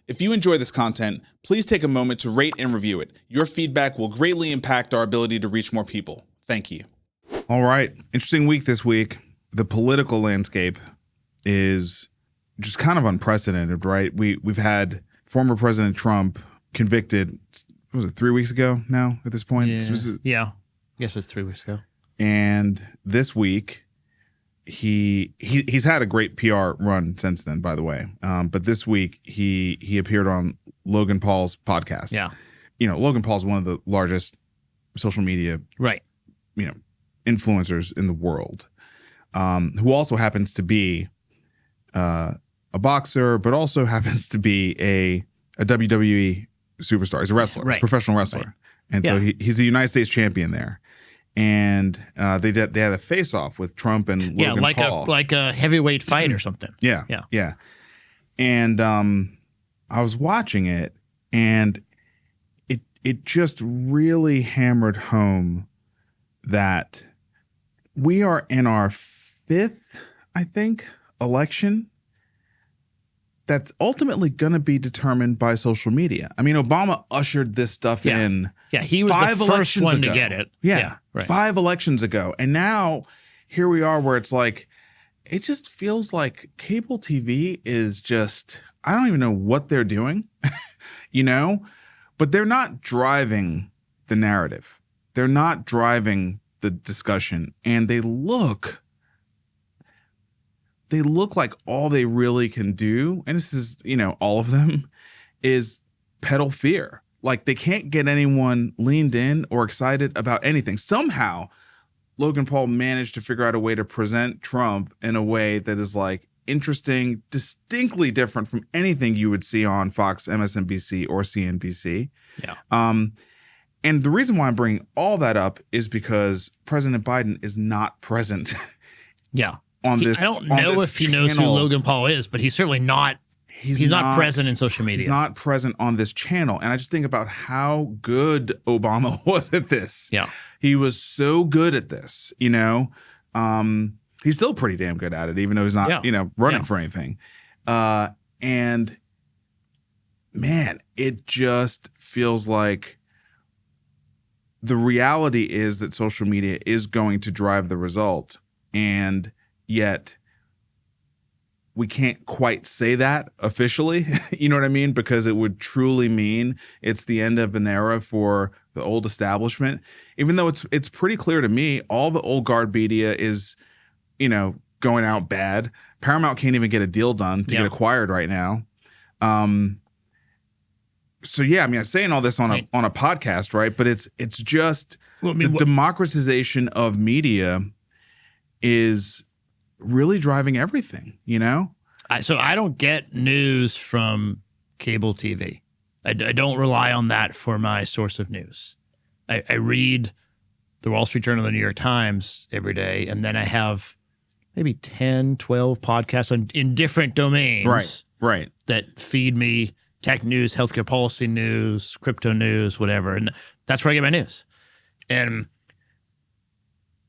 If you enjoy this content, please take a moment to rate and review it. Your feedback will greatly impact our ability to reach more people. Thank you. All right. Interesting week this week. The political landscape is just kind of unprecedented, right? We've had former President Trump convicted, what was it, 3 weeks ago now at this point? Yeah. Yes, it's 3 weeks ago. And this week, he's had a great PR run since then, by the way. But this week he appeared on Logan Paul's podcast. Yeah. You know, Logan Paul's one of the largest social media, influencers in the world, who also happens to be a boxer, but also happens to be a WWE superstar. He's a wrestler, he's a professional wrestler. Right. And so he's the United States champion there. And they had a face-off with Trump and Logan Paul. like a heavyweight fight or something. Yeah. And I was watching it, and it just really hammered home that we are in our fifth, I think, election that's ultimately going to be determined by social media. I mean, Obama ushered this stuff in. Yeah, he was the first one to get it. Yeah, 5 elections ago. And now here we are where it's like, it just feels like cable TV is just, I don't even know what they're doing, but they're not driving the narrative. They're not driving the discussion. And they look like all they really can do, and this is, all of them, is peddle fear. Like, they can't get anyone leaned in or excited about anything. Somehow, Logan Paul managed to figure out a way to present Trump in a way that is, like, interesting, distinctly different from anything you would see on Fox, MSNBC, or CNBC. Yeah. And the reason why I'm bringing all that up is because President Biden is not present. Yeah. I don't know if he knows who Logan Paul is, but he's certainly not. He's not present in social media. He's not present on this channel. And I just think about how good Obama was at this. Yeah. He was so good at this, He's still pretty damn good at it, even though he's not, running for anything. And man, it just feels like the reality is that social media is going to drive the result. And yet we can't quite say that officially, you know what I mean? Because it would truly mean it's the end of an era for the old establishment. Even though it's pretty clear to me, all the old guard media is, going out bad. Paramount can't even get a deal done to get acquired right now. So yeah, I mean, I'm saying all this on a podcast, right? But it's just the democratization of media is really driving everything, So I don't get news from cable TV. I don't rely on that for my source of news. I read the Wall Street Journal, the New York Times every day, and then I have maybe 10, 12 podcasts in different domains right, that feed me tech news, healthcare policy news, crypto news, whatever. And that's where I get my news. And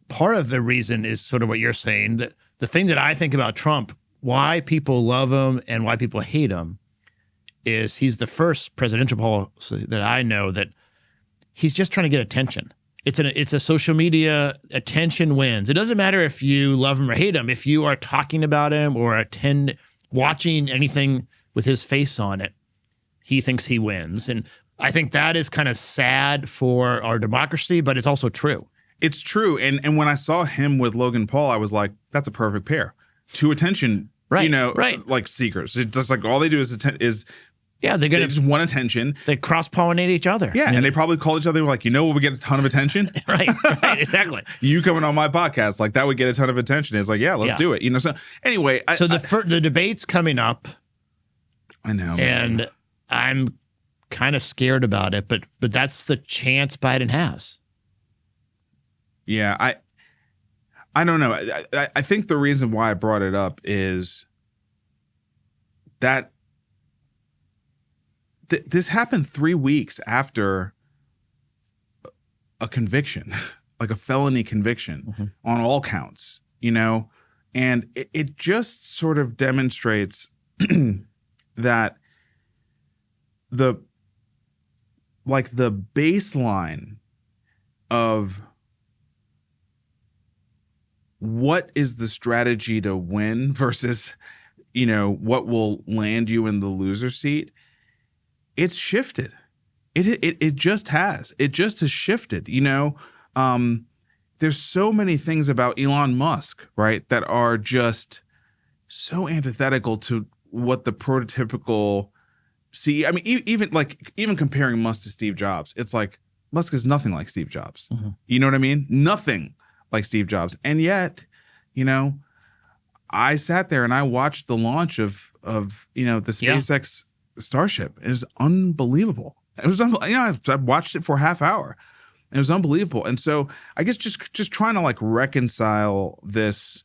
part of the reason is sort of what you're saying, that the thing that I think about Trump, why people love him and why people hate him, is he's the first presidential policy that I know that he's just trying to get attention. It's a social media, attention wins. It doesn't matter if you love him or hate him. If you are talking about him or watching anything with his face on it, he thinks he wins. And I think that is kind of sad for our democracy, but it's also true. It's true. And when I saw him with Logan Paul, I was like, that's a perfect pair. 2 attention, like seekers. It's just like all they do is they just want attention. They cross-pollinate each other. Yeah, and they probably call each other like, we'll get a ton of attention. right, exactly. You coming on my podcast, like that would get a ton of attention. It's like, let's do it. So anyway. The debate's coming up. I know. And I'm kind of scared about it, but that's the chance Biden has. Yeah, I don't know. I think the reason why I brought it up is that this happened 3 weeks after a conviction, like a felony conviction on all counts, and it just sort of demonstrates that the baseline of what is the strategy to win versus, what will land you in the loser seat, it's shifted. It just has. It just has shifted. There's so many things about Elon Musk, right, that are just so antithetical to what the prototypical CEO. I mean, even comparing Musk to Steve Jobs, it's like Musk is nothing like Steve Jobs. Mm-hmm. You know what I mean? Nothing like Steve Jobs. And yet, I sat there and I watched the launch of the SpaceX Starship. It was unbelievable. It was I watched it for a half hour. It was unbelievable. And so I guess just trying to reconcile this,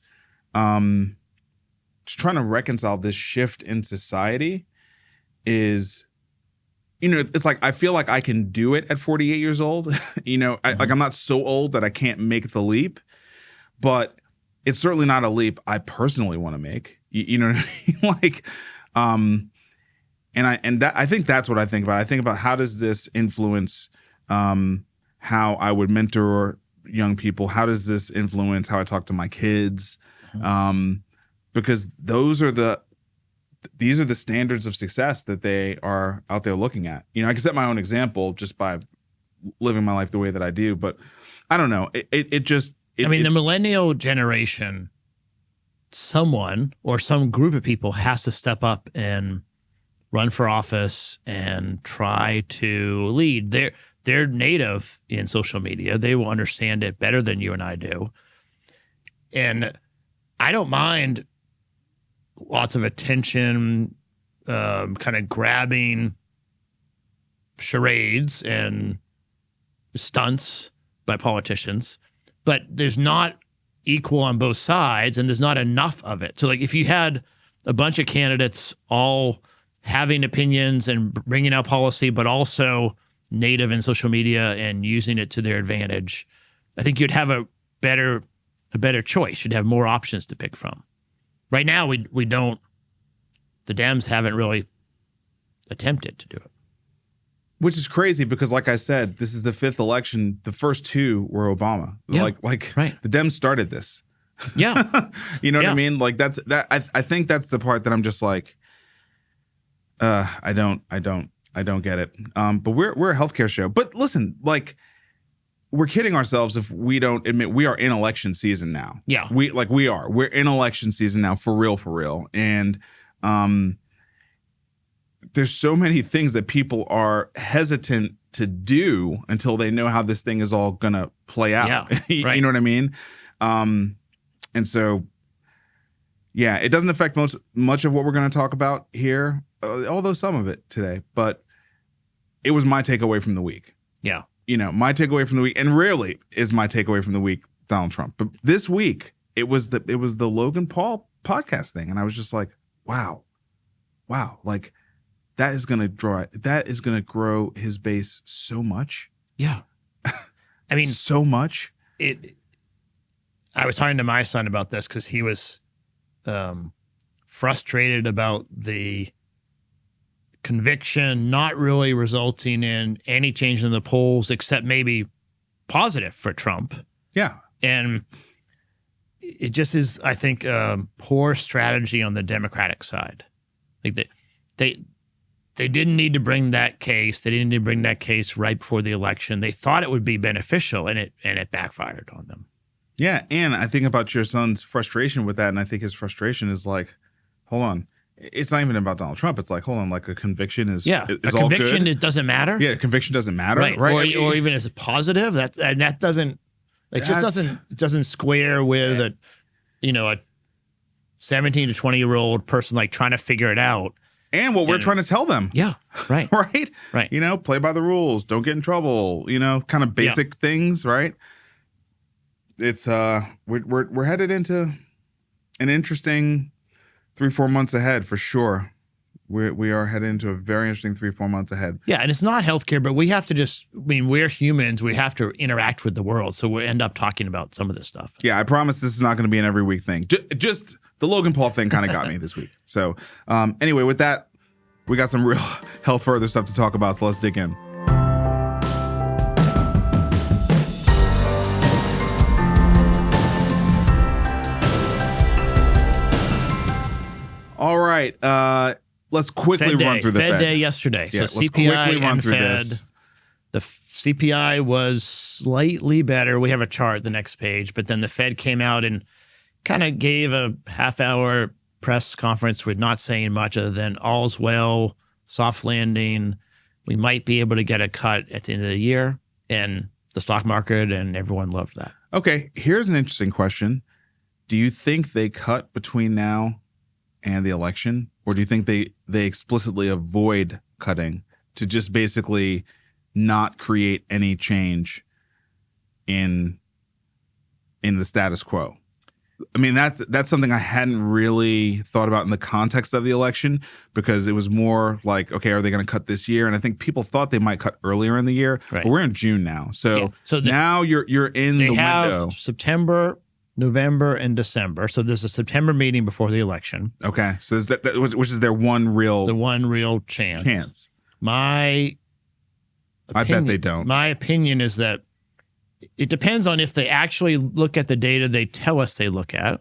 this shift in society is, it's like I feel like I can do it at 48 years old. I'm not so old that I can't make the leap, but it's certainly not a leap I personally want to make. You know what I mean? I think that's what I think about. I think about how does this influence how I would mentor young people? How does this influence how I talk to my kids? Because these are the standards of success that they are out there looking at. I can set my own example just by living my life the way that I do, but I don't know. The millennial generation, someone or some group of people has to step up and run for office and try to lead. They're native in social media. They will understand it better than you and I do. And I don't mind lots of attention, kind of grabbing charades and stunts by politicians, but there's not equal on both sides and there's not enough of it. So if you had a bunch of candidates all having opinions and bringing out policy, but also native in social media and using it to their advantage, I think you'd have a better choice. You'd have more options to pick from. Right now, we don't. The Dems haven't really attempted to do it. Which is crazy because, like I said, this is the fifth election. The first two were Obama. Yeah, right. The Dems started this. Yeah. You know what I mean? That's that. I think that's the part that I'm just like, I don't get it. But we're a healthcare show. But listen, we're kidding ourselves if we don't admit we are in election season now. Yeah. We're in election season now for real. And there's so many things that people are hesitant to do until they know how this thing is all gonna play out. Yeah, right. You know what I mean? And so, yeah, it doesn't affect much of what we're going to talk about here, although some of it today. But it was my takeaway from the week. Yeah. My takeaway from the week, and rarely is my takeaway from the week Donald Trump. But this week, it was the Logan Paul podcast thing, and I was just like, wow, that is going to grow his base so much. Yeah. So much. I was talking to my son about this because he was frustrated about the conviction not really resulting in any change in the polls except maybe positive for Trump. Yeah. And it just is, I think, poor strategy on the Democratic side. They didn't need to bring that case. They didn't need to bring that case right before the election. They thought it would be beneficial, and it backfired on them. Yeah, and I think about your son's frustration with that, and I think his frustration is like, hold on, it's not even about Donald Trump. It's like, hold on, a conviction is a all conviction. good. It doesn't matter. Yeah, a conviction doesn't matter, right? Or even as a positive. That doesn't. It doesn't square with a 17 to 20-year-old person trying to figure it out. And what we're trying to tell them. Yeah, right. Right. Play by the rules. Don't get in trouble. Kind of basic things, right? It's we're headed into an interesting 3-4 months ahead for sure. We are headed into a very interesting 3-4 months ahead. Yeah, and it's not healthcare, but we have to we're humans. We have to interact with the world, so we end up talking about some of this stuff. Yeah, I promise this is not going to be an every week thing. Just the Logan Paul thing kind of got me this week. So anyway, with that We got some real health further stuff to talk about, so let's dig in. All right, let's quickly run through the Fed day yesterday. Yeah, so CPI and Fed. This. The CPI was slightly better. We have a chart the next page, but then the Fed came out and kind of gave a half-hour press conference with not saying much other than all's well, soft landing. We might be able to get a cut at the end of the year, and the stock market and everyone loved that. Okay, here's an interesting question. Do you think they cut between now and the election, or do you think they explicitly avoid cutting to just basically not create any change in the status quo? I mean, that's something I hadn't really thought about in the context of the election, because it was more like, okay, are they going to cut this year? And I think people thought they might cut earlier in the year, but we're in June now. So now you're in the window. September, November, and December. So there's a September meeting before the election. Okay. So which is their one real chance. I bet they don't. My opinion is that it depends on if they actually look at the data they tell us they look at,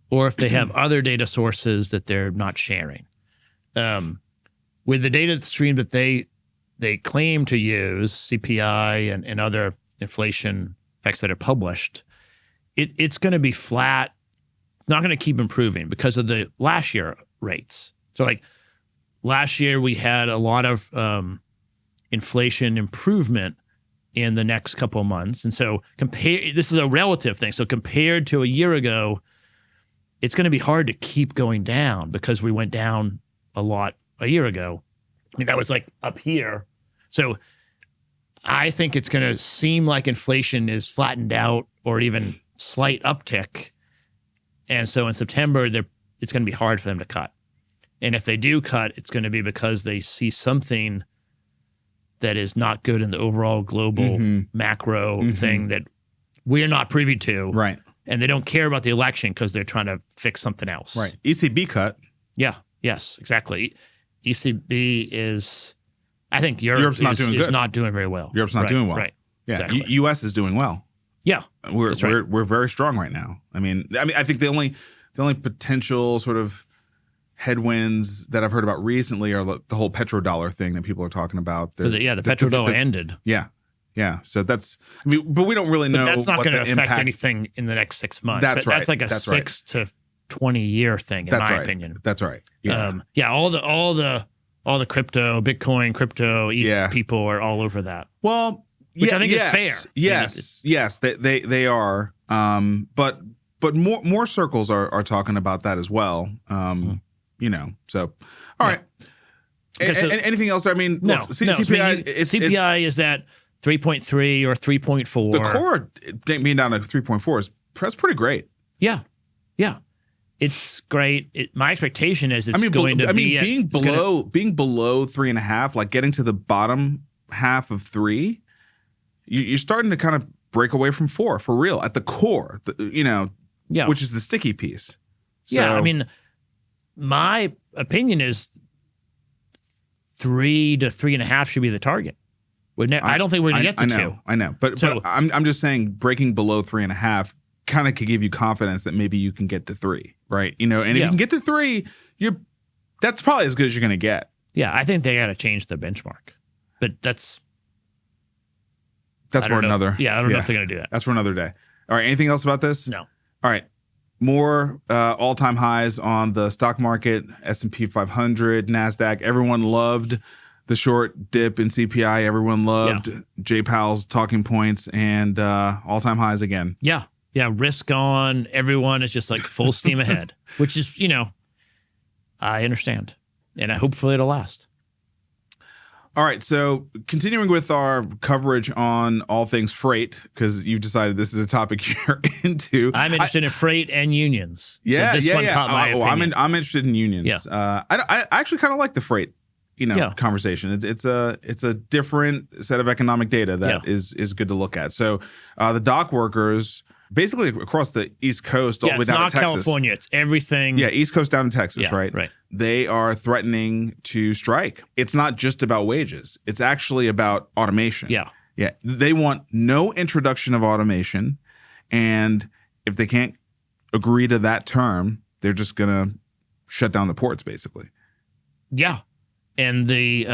or if they have other data sources that they're not sharing. With the data stream that they claim to use, CPI and other inflation effects that are published, it's going to be flat, not going to keep improving because of the last year rates. So like last year we had a lot of inflation improvement in the next couple of months. And so this is a relative thing. So compared to a year ago, it's going to be hard to keep going down because we went down a lot a year ago. I mean, that was like up here. So I think it's going to seem like inflation is flattened out or even slight uptick. And so in September, it's going to be hard for them to cut. And if they do cut, it's going to be because they see something that is not good in the overall global macro thing that we're not privy to. Right. And they don't care about the election because they're trying to fix something else. Right. ECB cut. Yeah. Yes, exactly. ECB is, I think Europe's not doing very well. Europe's not doing well. Right. Yeah. Exactly. U.S. is doing well. Yeah. We're very strong right now. I mean, I think the only potential sort of headwinds that I've heard about recently are the whole petrodollar thing that people are talking about. The petrodollar ended. Yeah. Yeah. So but we don't really know. But that's not going to affect impact anything in the next 6 months. That's right. That's like a 6 to 20 year thing, in my opinion. That's right. Yeah. All the crypto, Bitcoin, crypto, ETH people are all over that. Well, which I think is fair. Yes, they are. But more circles are talking about that as well. So all right. Okay, so, anything else? I mean, no, CPI. CPI is at 3.3 or 3.4. The core being down to 3.4 that's pretty great. Yeah. It's great. My expectation is being below 3.5, like getting to the bottom half of 3. You're starting to kind of break away from 4 for real at the core. Which is the sticky piece. So, I mean, my opinion is 3 to 3.5 should be the target. I don't think we're going to get to 2. I know. But I'm just saying breaking below 3.5 kind of could give you confidence that maybe you can get to 3, right? And if you can get to 3, that's probably as good as you're going to get. Yeah, I think they got to change the benchmark. But that's for another. I don't know if they're going to do that. That's for another day. All right, anything else about this? No. All right. More all-time highs on the stock market, S&P 500, NASDAQ. Everyone loved the short dip in CPI. Everyone loved Jay Powell's talking points and all-time highs again. Yeah. Risk on. Everyone is just like full steam ahead, which is, I understand. And hopefully it'll last. All right, so continuing with our coverage on all things freight, because you've decided this is a topic you're into. I'm interested in freight and unions. Yeah, so this one caught my opinion. I'm interested in unions. Yeah. I actually kind of like the freight, conversation. It's a different set of economic data that is good to look at. So the dock workers, basically across the East Coast, all the way down to Texas. It's not California. It's everything. Yeah, East Coast down to Texas, right? Right. they are threatening to strike. It's not just about wages. It's actually about automation. Yeah. Yeah. They want no introduction of automation. And if they can't agree to that term, they're just going to shut down the ports, basically. Yeah. And the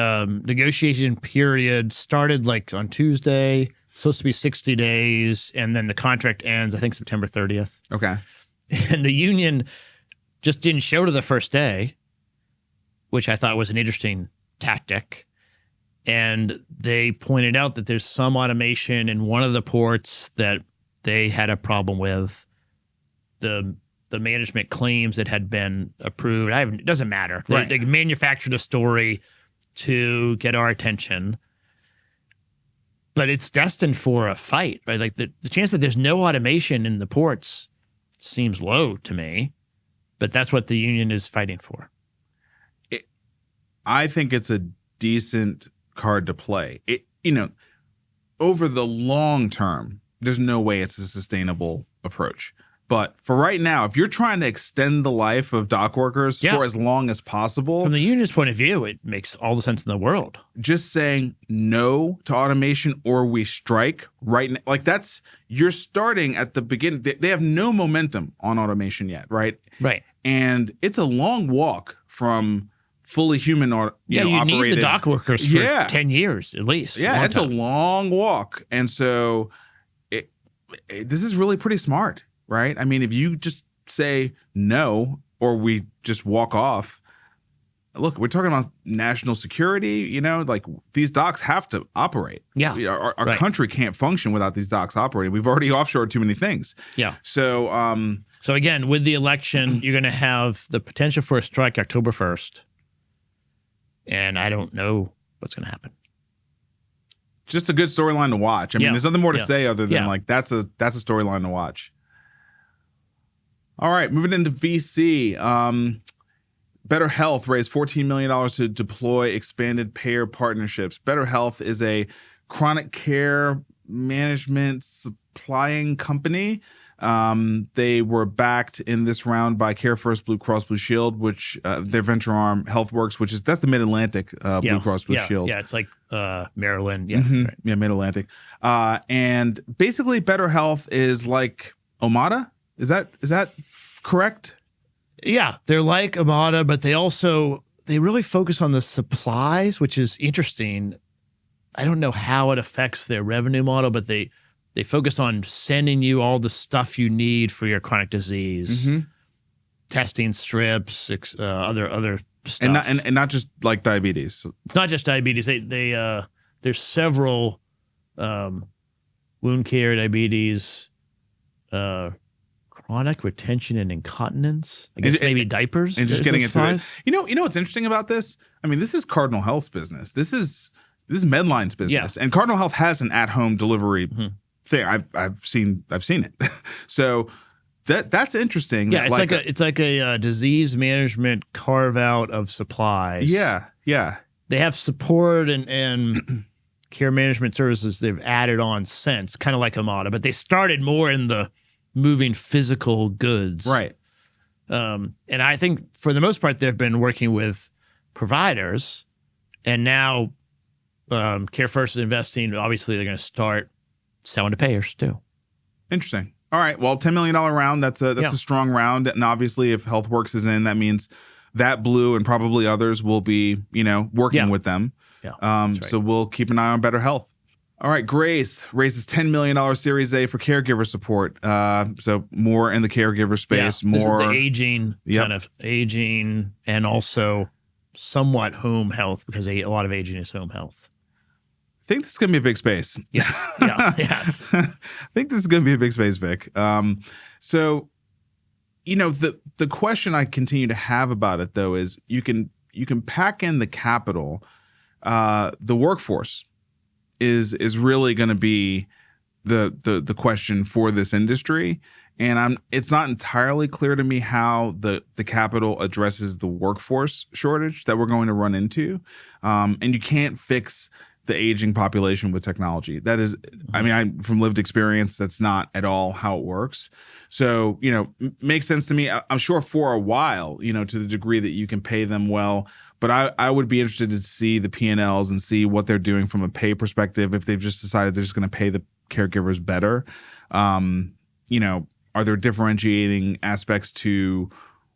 negotiation period started like on Tuesday, supposed to be 60 days. And then the contract ends, I think, September 30th. Okay. And the union just didn't show to the first day, which I thought was an interesting tactic. And they pointed out that there's some automation in one of the ports that they had a problem with. The management claims it had been approved. It doesn't matter. They manufactured a story to get our attention. But it's destined for a fight, right? Like the chance that there's no automation in the ports seems low to me, but that's what the union is fighting for. I think it's a decent card to play. Over the long term, there's no way it's a sustainable approach. But for right now, if you're trying to extend the life of dock workers for as long as possible, from the union's point of view, it makes all the sense in the world. Just saying no to automation or we strike right now, like you're starting at the beginning. They have no momentum on automation yet, right? Right. And it's a long walk from fully human you operated. Need the dock workers for 10 years at least. Yeah, it's a long walk. And so this is really pretty smart. Right? I mean, if you just say no or we just walk off, look, we're talking about national security, like these docks have to operate. Yeah. Our country can't function without these docks operating. We've already offshored too many things. Yeah. So again, with the election, you're going to have the potential for a strike October 1st. And I don't know what's going to happen. Just a good storyline to watch. I mean, there's nothing more to say other than that's a storyline to watch. All right, moving into VC. Better Health raised $14 million to deploy expanded payer partnerships. Better Health is a chronic care management supplying company. They were backed in this round by CareFirst, Blue Cross Blue Shield, which their venture arm HealthWorks, that's the Mid-Atlantic Blue Cross Blue Shield. Yeah, it's like Maryland. Yeah, right. Yeah, Mid-Atlantic. And basically, Better Health is like Omada. Is that correct? Yeah, they're like Omada, but they really focus on the supplies, which is interesting. I don't know how it affects their revenue model, but they focus on sending you all the stuff you need for your chronic disease, testing strips, other stuff, and not just like diabetes. Not just diabetes. There's several wound care, diabetes, chronic retention and incontinence. I guess maybe diapers. And just getting into it. You know what's interesting about this? I mean, this is Cardinal Health's business. This is Medline's business, and Cardinal Health has an at-home delivery thing. I've seen it. So that's interesting. Yeah, it's like a disease management carve out of supplies. Yeah. They have support and care management services they've added on since, kind of like Omada, but they started more in the moving physical goods. Right. And I think for the most part, they've been working with providers, and now CareFirst is investing. Obviously, they're going to start selling to payers too. Interesting. All right. Well, $10 million round. That's a strong round. And obviously, if HealthWorks is in, that means that Blue and probably others will be, working with them. Yeah. Right. So we'll keep an eye on Better Health. All right, Grayce raises $10 million Series A for caregiver support. So more in the caregiver space, more this is the aging, kind of aging, and also somewhat home health, because a lot of aging is home health. I think this is going to be a big space. Yes. I think this is going to be a big space, Vic. So, the question I continue to have about it though is you can pack in the capital, the workforce is really going to be the question for this industry, and it's not entirely clear to me how the capital addresses the workforce shortage that we're going to run into, and you can't fix the aging population with technology. That is, I mean, I'm from lived experience, that's not at all how it works. So, makes sense to me. I'm sure for a while, to the degree that you can pay them well, but I would be interested to see the P&Ls and see what they're doing from a pay perspective. If they've just decided they're just going to pay the caregivers better, are there differentiating aspects to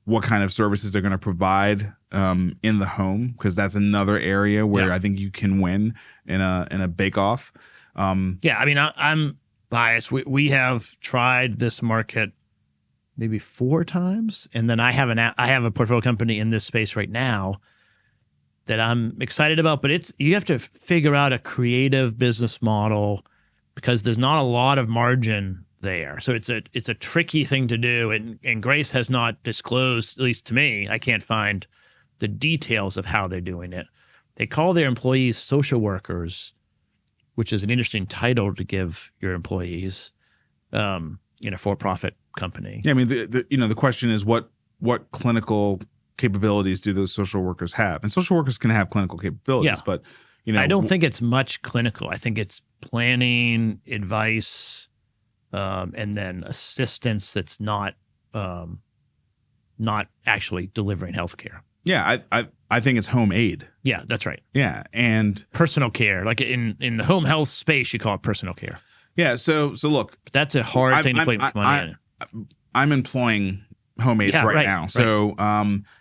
what kind of services they're going to provide in the home? Because that's another area where I think you can win in a bake-off. I mean, I'm biased. We have tried this market maybe 4 times, and then I have a portfolio company in this space right now that I'm excited about. But you have to figure out a creative business model because there's not a lot of margin there. So it's a tricky thing to do, and Grayce has not disclosed, at least to me, I can't find the details of how they're doing it. They call their employees social workers, which is an interesting title to give your employees in a for-profit company. Yeah, I mean, the question is what clinical capabilities do those social workers have? And social workers can have clinical capabilities, but I don't think it's much clinical. I think it's planning, advice, and then assistance that's not actually delivering healthcare. Yeah, I think it's home aid. Yeah, that's right. Yeah, and personal care, like in the home health space, you call it personal care. Yeah, so look, but that's a hard thing to put money in. I'm employing home aides right now, so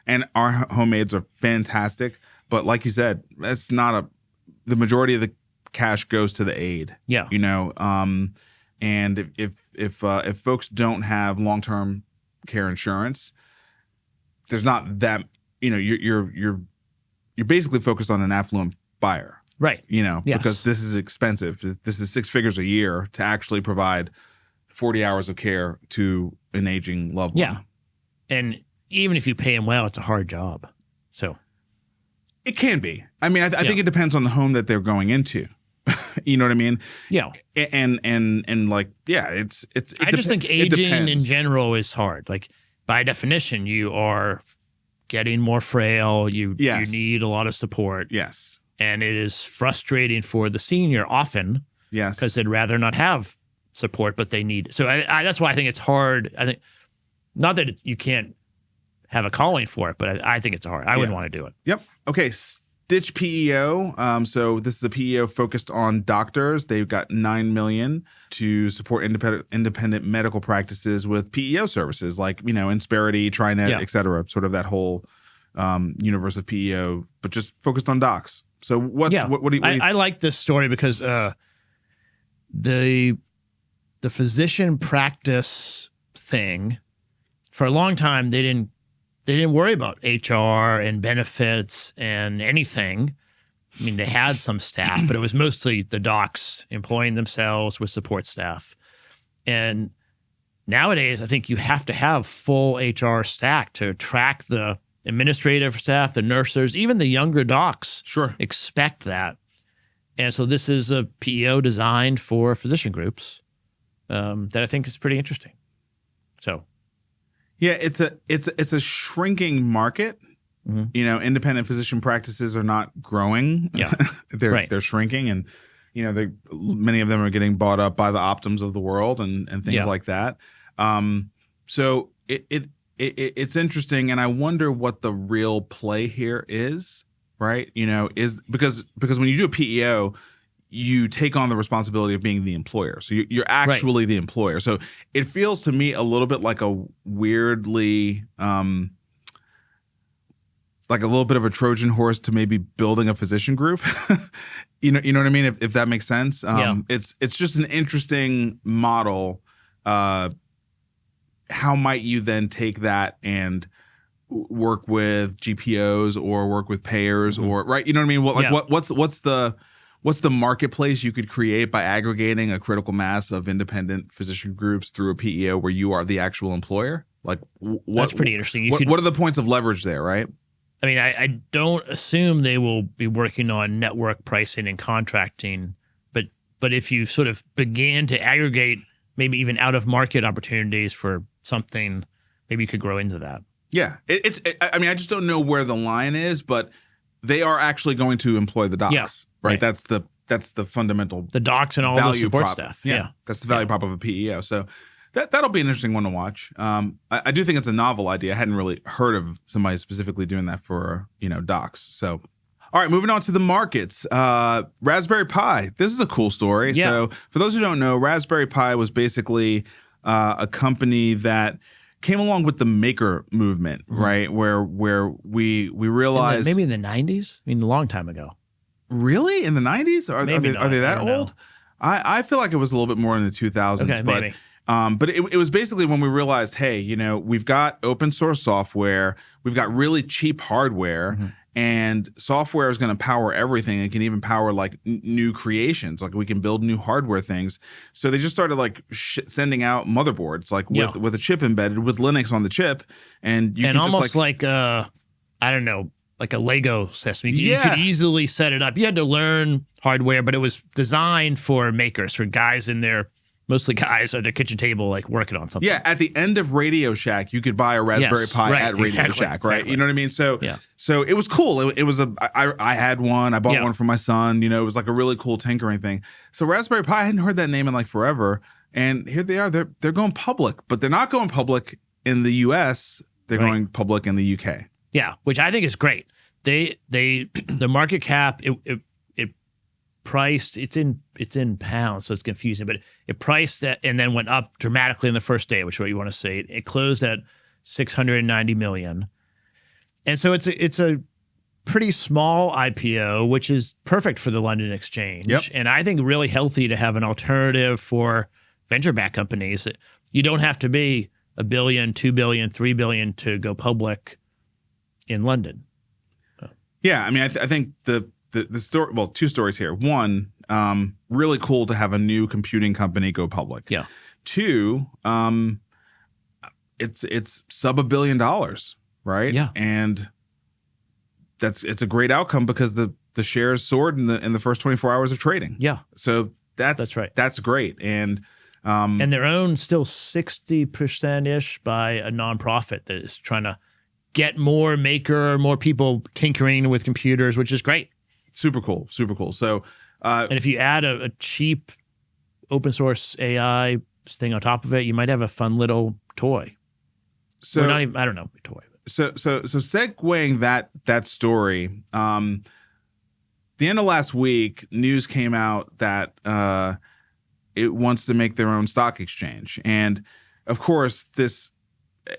and our home aides are fantastic. But like you said, that's not the majority of the cash goes to the aid. Yeah, and if folks don't have long-term care insurance, there's not that, you're basically focused on an affluent buyer. Right. Because this is expensive. This is 6 figures a year to actually provide 40 hours of care to an aging loved one. Yeah. And even if you pay them well, it's a hard job. So it can be. I mean, I think it depends on the home that they're going into. You know what I mean? Yeah. And like, it's I just think aging in general is hard. Like, by definition, you are getting more frail. You need a lot of support. Yes. And it is frustrating for the senior often. Yes. Because they'd rather not have support, but they need. So that's why I think it's hard. I think, not that you can't have a calling for it, but I think it's hard. I wouldn't want to do it. Yep. Okay. Stitch PEO. So this is a PEO focused on doctors. They've got $9 million to support independent medical practices with PEO services like, Insperity, TriNet, et cetera, sort of that whole universe of PEO, but just focused on docs. So what do you I like this story because the physician practice thing, for a long time, they didn't worry about HR and benefits and anything. I mean, they had some staff, but it was mostly the docs employing themselves with support staff. And nowadays, I think you have to have full HR stack to track the administrative staff, the nurses, even the younger docs. Sure. Expect that. And so this is a PEO designed for physician groups that I think is pretty interesting. So. Yeah, it's a shrinking market. Mm-hmm. Independent physician practices are not growing. Yeah, they're shrinking, and many of them are getting bought up by the Optums of the world and things like that. So it's interesting, and I wonder what the real play here is. Right? Is because when you do a PEO, you take on the responsibility of being the employer. So you're actually the employer. So it feels to me a little bit like a weirdly, like a little bit of a Trojan horse to maybe building a physician group. you know what I mean? If that makes sense. It's just an interesting model. How might you then take that and work with GPOs or work with payers or right? You know what I mean? What's the marketplace you could create by aggregating a critical mass of independent physician groups through a PEO where you are the actual employer? Like, that's pretty interesting. What are the points of leverage there, right? I mean, I don't assume they will be working on network pricing and contracting, but if you sort of began to aggregate maybe even out of market opportunities for something, maybe you could grow into that. Yeah, I mean, I just don't know where the line is, but they are actually going to employ the docs, right? That's that's the fundamental the docs and all the support stuff. Yeah. That's the value prop of a PEO. So that'll be an interesting one to watch. I do think it's a novel idea. I hadn't really heard of somebody specifically doing that for docs. So. All right, moving on to the markets. Raspberry Pi. This is a cool story. Yeah. So for those who don't know, Raspberry Pi was basically a company that came along with the maker movement, right? Where we realized maybe in the 90s. I mean, a long time ago. Really, in the 90s? Are they that old? Know. I feel like it was a little bit more in the 2000s. Okay, but maybe. But it was basically when we realized, hey, we've got open source software, we've got really cheap hardware. And software is going to power everything. It can even power like new creations. Like we can build new hardware things. So they just started like sending out motherboards, like with a chip embedded, with Linux on the chip, and you can almost just like I don't know, like a Lego system. You could easily set it up. You had to learn hardware, but it was designed for makers, for guys in their. Mostly guys at their kitchen table, like working on something. Yeah, at the end of Radio Shack, you could buy a Raspberry Pi at Radio Shack, right? Exactly. You know what I mean? So, so it was cool. It was I had one. I bought one for my son. It was like a really cool tinkering thing. So Raspberry Pi, I hadn't heard that name in like forever, and here they are. They're going public, but they're not going public in the U.S. They're going public in the U.K. Yeah, which I think is great. The market cap it priced, it's in pounds, so it's confusing, but it priced at, and then went up dramatically in the first day, which is what you want to say. It closed at $690 million. And so it's a pretty small IPO, which is perfect for the London Exchange. Yep. And I think really healthy to have an alternative for venture-backed companies. You don't have to be $1 billion, $2 billion, $3 billion to go public in London. Yeah, I mean, I think the story. Well, two stories here. One, really cool to have a new computing company go public. Yeah. Two, it's sub $1 billion, right? Yeah. And it's a great outcome because the shares soared in the first 24 hours of trading. Yeah. So that's right. That's great. And they're owned still 60%-ish by a nonprofit that is trying to get more people tinkering with computers, which is great. Super cool. So, and if you add a cheap open source AI thing on top of it, you might have a fun little toy. So not even, I don't know, toy. So segueing that story, the end of last week, news came out that it wants to make their own stock exchange, and of course, this.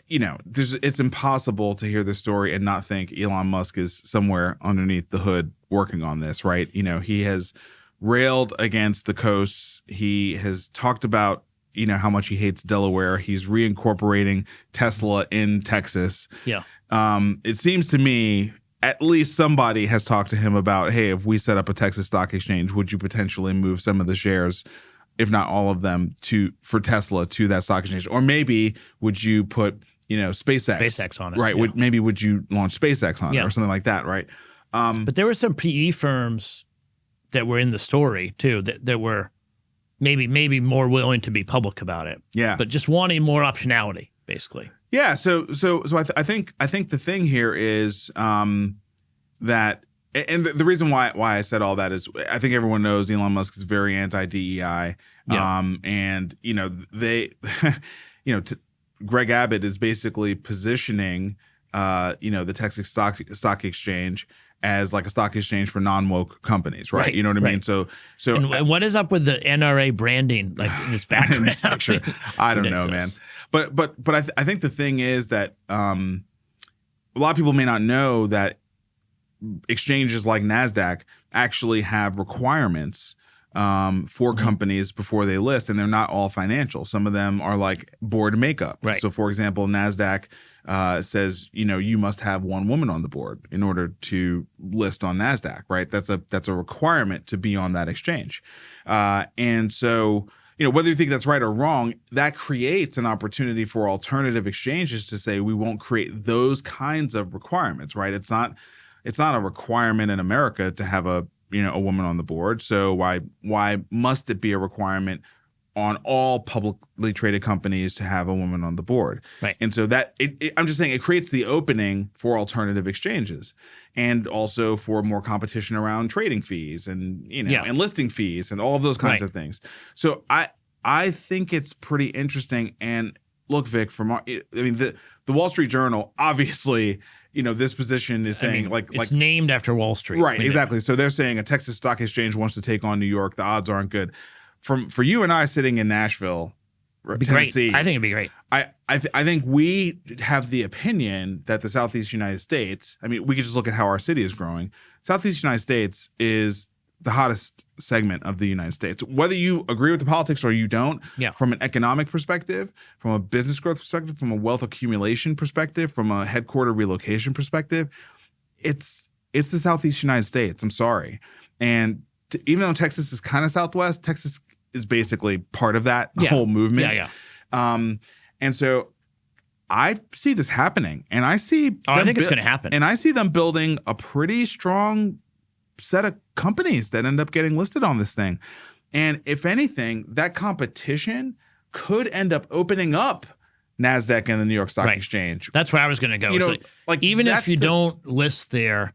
It's impossible to hear this story and not think Elon Musk is somewhere underneath the hood working on this, right? He has railed against the coasts. He has talked about, how much he hates Delaware. He's reincorporating Tesla in Texas. Yeah. It seems to me at least somebody has talked to him about, hey, if we set up a Texas stock exchange, would you potentially move some of the shares, if not all of them, for Tesla to that stock exchange? Or maybe would you put, SpaceX on it, right? Yeah. Maybe would you launch SpaceX on it or something like that, right? But there were some PE firms that were in the story too that were maybe more willing to be public about it. Yeah, but just wanting more optionality, basically. Yeah. So I think the thing here is that. And the reason why I said all that is I think everyone knows Elon Musk is very anti-DEI. Yeah. And, Greg Abbott is basically positioning, the Texas stock exchange as like a stock exchange for non-woke companies, right? You know what I mean? So and what is up with the NRA branding, like in its background? in this picture? I don't know, man. But I think the thing is that a lot of people may not know that exchanges like NASDAQ actually have requirements for companies before they list, and they're not all financial. Some of them are like board makeup. Right. So, for example, NASDAQ says, you must have one woman on the board in order to list on NASDAQ, right? That's a requirement to be on that exchange. And so, whether you think that's right or wrong, that creates an opportunity for alternative exchanges to say we won't create those kinds of requirements, right? It's not a requirement in America to have a woman on the board. So why must it be a requirement on all publicly traded companies to have a woman on the board. Right. And so that I'm just saying it creates the opening for alternative exchanges and also for more competition around trading fees and, and listing fees and all of those kinds of things. So I think it's pretty interesting. And look, Vic, the Wall Street Journal, obviously, this position is saying it's named after Wall Street. Right, exactly. So they're saying a Texas stock exchange wants to take on New York. The odds aren't good. For you and I sitting in Nashville, Tennessee, great. I think it'd be great. I think we have the opinion that the Southeast United States, we could just look at how our city is growing. Southeast United States is the hottest segment of the United States. Whether you agree with the politics or you don't, from an economic perspective, from a business growth perspective, from a wealth accumulation perspective, from a headquarter relocation perspective, it's the Southeast United States. I'm sorry. And even though Texas is kind of Southwest, Texas is basically part of that whole movement. And so I see this happening, and I see. I think it's going to happen. And I see them building a pretty strong set of companies that end up getting listed on this thing. And if anything, that competition could end up opening up NASDAQ and the New York Stock Exchange. That's where I was going to go. Even if you don't list there,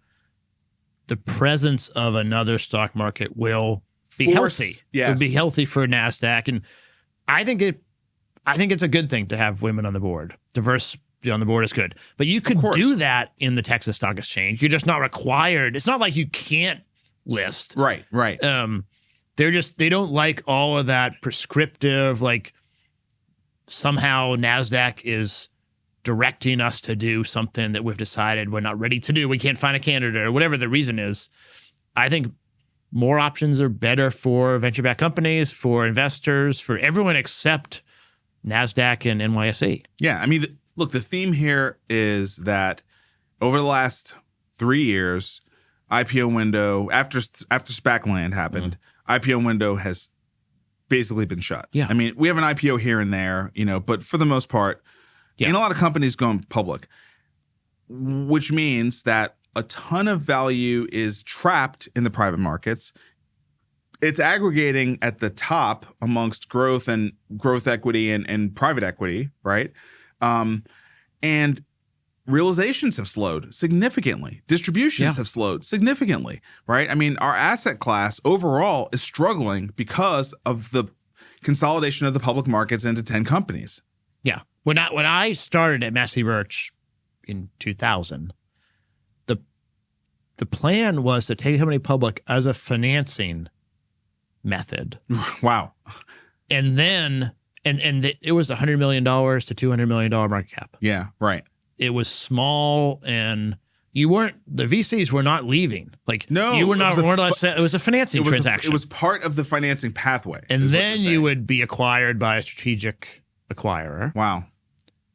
the presence of another stock market will be healthy. Yes. It would be healthy for NASDAQ. And I think it's a good thing to have women on the board. Diversity on the board is good. But you could do that in the Texas Stock Exchange. You're just not required. It's not like you can't list. Right. They don't like all of that prescriptive, somehow NASDAQ is directing us to do something that we've decided we're not ready to do. We can't find a candidate or whatever the reason is. I think more options are better for venture-backed companies, for investors, for everyone except NASDAQ and NYSE. Yeah, look, the theme here is that over the last 3 years, IPO window, after SPAC land happened, IPO window has basically been shut. Yeah. We have an IPO here and there, but for the most part, and a lot of companies going public, which means that a ton of value is trapped in the private markets. It's aggregating at the top amongst growth and growth equity and private equity, right? And realizations have slowed significantly. Distributions have slowed significantly, right? Our asset class overall is struggling because of the consolidation of the public markets into 10 companies. Yeah. When I started at Massey Birch in 2000, the plan was to take the company public as a financing method. Wow. And then it was $100 million to $200 million market cap. Yeah, right. It was small, and the VCs were not leaving. No, you were not. It was a financing transaction. It was part of the financing pathway. And then you would be acquired by a strategic acquirer. Wow.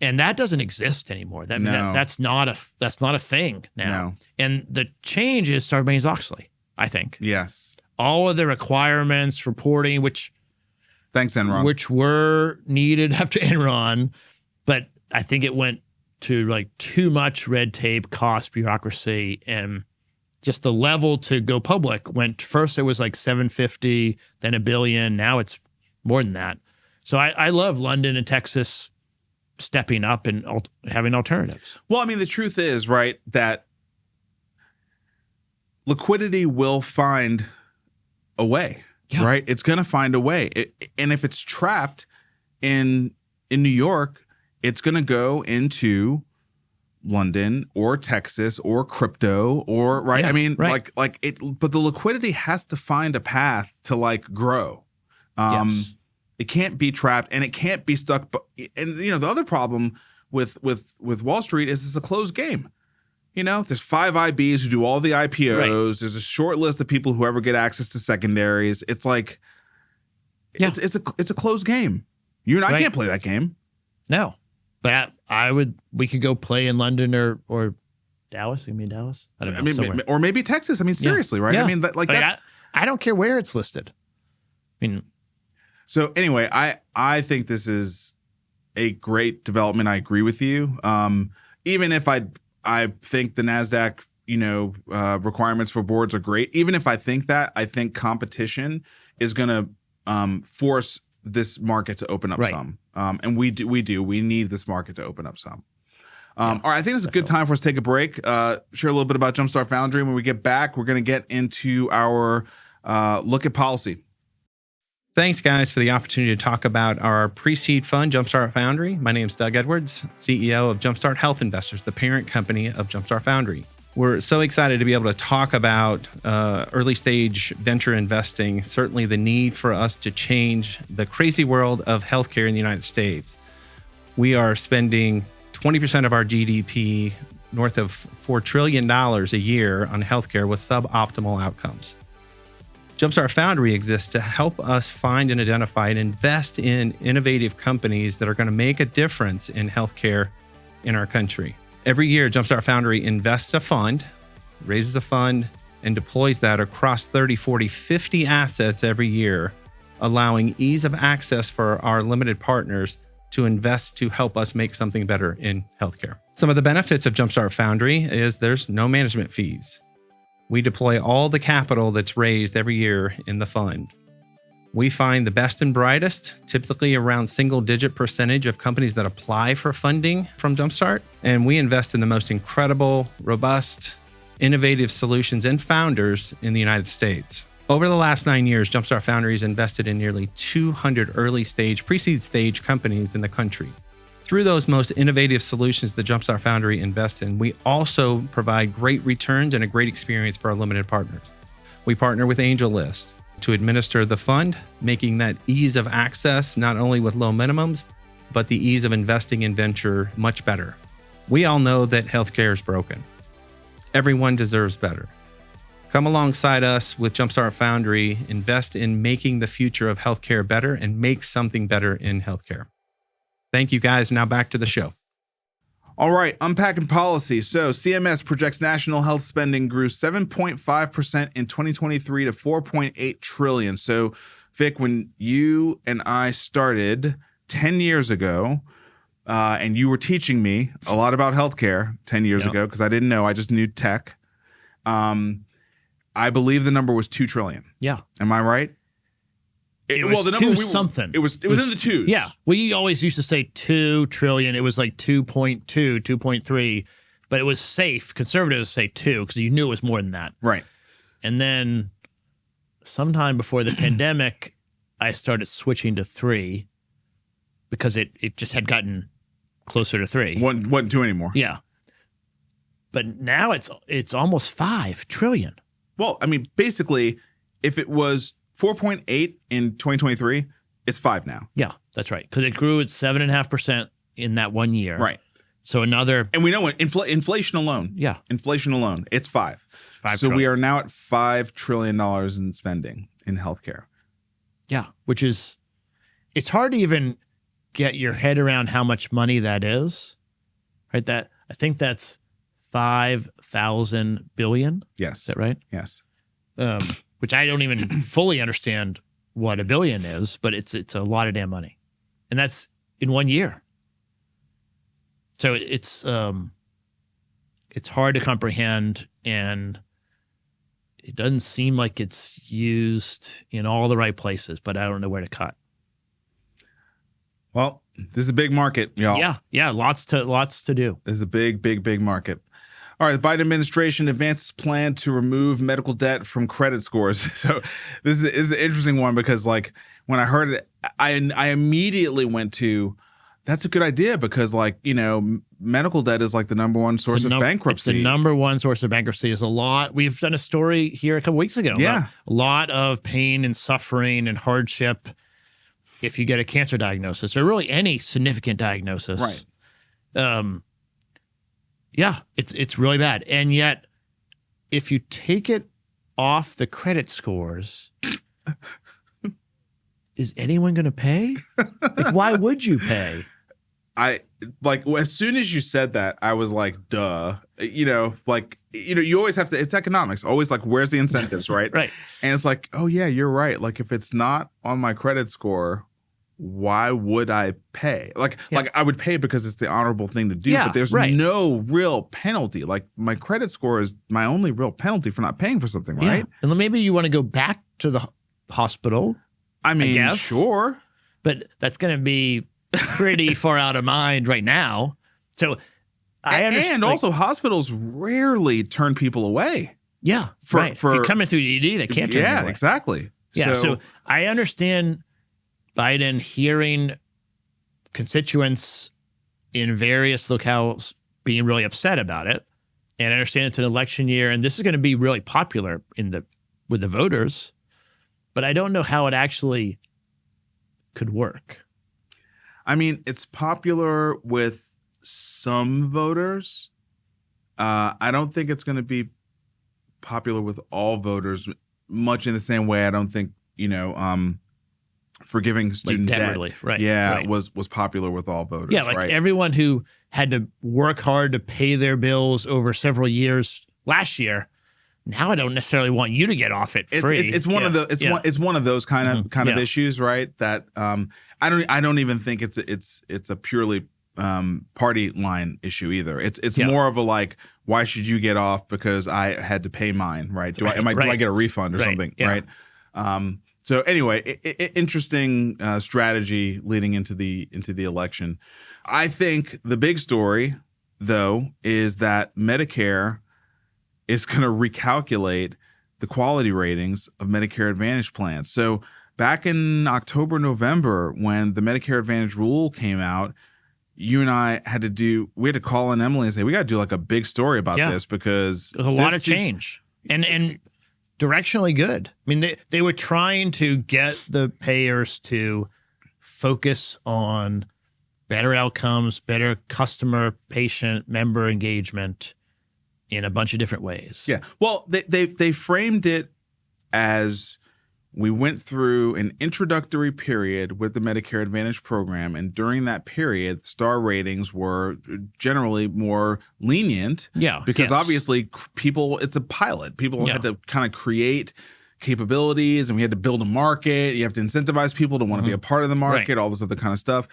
And that doesn't exist anymore. That's not a thing now. No. And the change is Sarbanes-Oxley, I think. Yes. All of the requirements, reporting, thanks, Enron, which were needed after Enron, but I think it went to too much red tape, cost, bureaucracy, and just the level to go public went. First it was $750, then $1 billion. Now it's more than that. So I love London and Texas stepping up and having alternatives. Well, the truth is, right, that liquidity will find a way, right? It's going to find a way. And if it's trapped in New York, it's going to go into London or Texas or crypto or, right? But the liquidity has to find a path to grow. Yes. It can't be trapped, and it can't be stuck. And the other problem with Wall Street is it's a closed game. There's 5 IBs who do all the IPOs. Right. There's a short list of people who ever get access to secondaries. It's it's a closed game. You and I can't play that game. No, but we could go play in London or Dallas. You mean Dallas? I don't know. Or maybe Texas. Seriously, right? Yeah. I don't care where it's listed. So anyway, I think this is a great development. I agree with you. Even if I think the NASDAQ, requirements for boards are great. Even if I think that, I think competition is going to force this market to open up Right. some. And we need this market to open up some. All right, I think it's a good time for us to take a break, share a little bit about Jumpstart Foundry. When we get back, we're going to get into our look at policy. Thanks, guys, for the opportunity to talk about our pre-seed fund, Jumpstart Foundry. My name is Doug Edwards, CEO of Jumpstart Health Investors, the parent company of Jumpstart Foundry. We're so excited to be able to talk about early stage venture investing, certainly the need for us to change the crazy world of healthcare in the United States. We are spending 20% of our GDP, north of $4 trillion a year on healthcare with suboptimal outcomes. Jumpstart Foundry exists to help us find and identify and invest in innovative companies that are going to make a difference in healthcare in our country. Every year, Jumpstart Foundry invests a fund, raises a fund, and deploys that across 30, 40, 50 assets every year, allowing ease of access for our limited partners to invest to help us make something better in healthcare. Some of the benefits of Jumpstart Foundry is there's no management fees. We deploy all the capital that's raised every year in the fund. We find the best and brightest, typically around single-digit percentage of companies that apply for funding from Jumpstart, and we invest in the most incredible, robust, innovative solutions and founders in the United States. Over the last 9 years, Jumpstart Foundry has invested in nearly 200 early-stage, pre-seed stage companies in the country. Through those most innovative solutions that Jumpstart Foundry invests in, we also provide great returns and a great experience for our limited partners. We partner with AngelList to administer the fund, making that ease of access not only with low minimums, but the ease of investing in venture much better. We all know that healthcare is broken. Everyone deserves better. Come alongside us with Jumpstart Foundry, invest in making the future of healthcare better and make something better in healthcare. Thank you, guys. Now back to the show. All right, unpacking policy. So CMS projects national health spending grew 7.5% in 2023 to $4.8 trillion. So, Vic, when you and I started 10 years ago, and you were teaching me a lot about healthcare 10 years ago, because I didn't know, I just knew tech. I believe the number was $2 trillion. Yeah. Am I right? It was the number something. It was in the twos. Yeah. We always used to say 2 trillion. It was like 2.2, 2.3, but it was safe. Conservatives say 2 because you knew it was more than that. Right. And then sometime before the pandemic, I started switching to 3 because it just had gotten closer to 3. Wasn't 2 anymore. Yeah. But now it's almost 5 trillion. Well, I mean, basically, if it was 4.8 in 2023, it's 5 now. Yeah, that's right. Because it grew at 7.5% in that 1 year. Right. So another. And we know what inflation alone. Yeah. Inflation alone, it's 5. So we are now at $5 trillion in spending in healthcare. Yeah, which is, it's hard to even get your head around how much money that is. Right. I think that's 5,000 billion. Yes. Is that right? Yes. Which I don't even fully understand what a billion is, but it's a lot of damn money. And that's in 1 year. So it's hard to comprehend, and it doesn't seem like it's used in all the right places, but I don't know where to cut. Well, this is a big market, y'all. Yeah, lots to do. This is a big market. All right, the Biden administration advances plan to remove medical debt from credit scores. So this is an interesting one because, like, when I heard it, I immediately went to, that's a good idea because, like, you know, medical debt is like the number one source of bankruptcy. It's the number one source of bankruptcy. Is a lot. We've done a story here a couple weeks ago. Yeah, a lot of pain and suffering and hardship if you get a cancer diagnosis or really any significant diagnosis. Right. Yeah, it's really bad. And yet, if you take it off the credit scores, is anyone going to pay? Like, why would you pay? As soon as you said that, I was like, duh. You always have to, it's economics. Always like, where's the incentives, right? Right. And it's like, oh yeah, you're right. Like, if it's not on my credit score, why would I pay? Like I would pay because it's the honorable thing to do, but there's no real penalty. Like, my credit score is my only real penalty for not paying for something, right? And then maybe you want to go back to the hospital. I mean, sure. but that's going to be pretty far out of mind right now. So I understand. And also, hospitals rarely turn people away. Yeah, for you're coming through ED, they can't turn you away. Exactly. Yeah, so I understand Biden hearing constituents in various locales being really upset about it, and I understand it's an election year, and this is going to be really popular with the voters, but I don't know how it actually could work. I mean, it's popular with some voters. I don't think it's going to be popular with all voters, much in the same way I don't think, forgiving student debt relief, right? was popular with all voters. Yeah, like right? Everyone who had to work hard to pay their bills over several years last year, now I don't necessarily want you to get off it free. It's one of those kind of issues, right? That I don't even think it's a purely party line issue either. It's more of a like, why should you get off because I had to pay mine, right? Do I get a refund or something, right? So anyway, interesting strategy leading into the election. I think the big story, though, is that Medicare is going to recalculate the quality ratings of Medicare Advantage plans. So back in October, November, when the Medicare Advantage rule came out, you and I had to call in Emily and say, we got to do like a big story about this because there's a lot of change and directionally good. I mean, they were trying to get the payers to focus on better outcomes, better customer, patient, member engagement in a bunch of different ways. Yeah. Well, they framed it as we went through an introductory period with the Medicare Advantage program, and during that period, star ratings were generally more lenient. Yeah. Because obviously it's a pilot. People had to kind of create capabilities, and we had to build a market. You have to incentivize people to want to be a part of the market, all this other kind of stuff.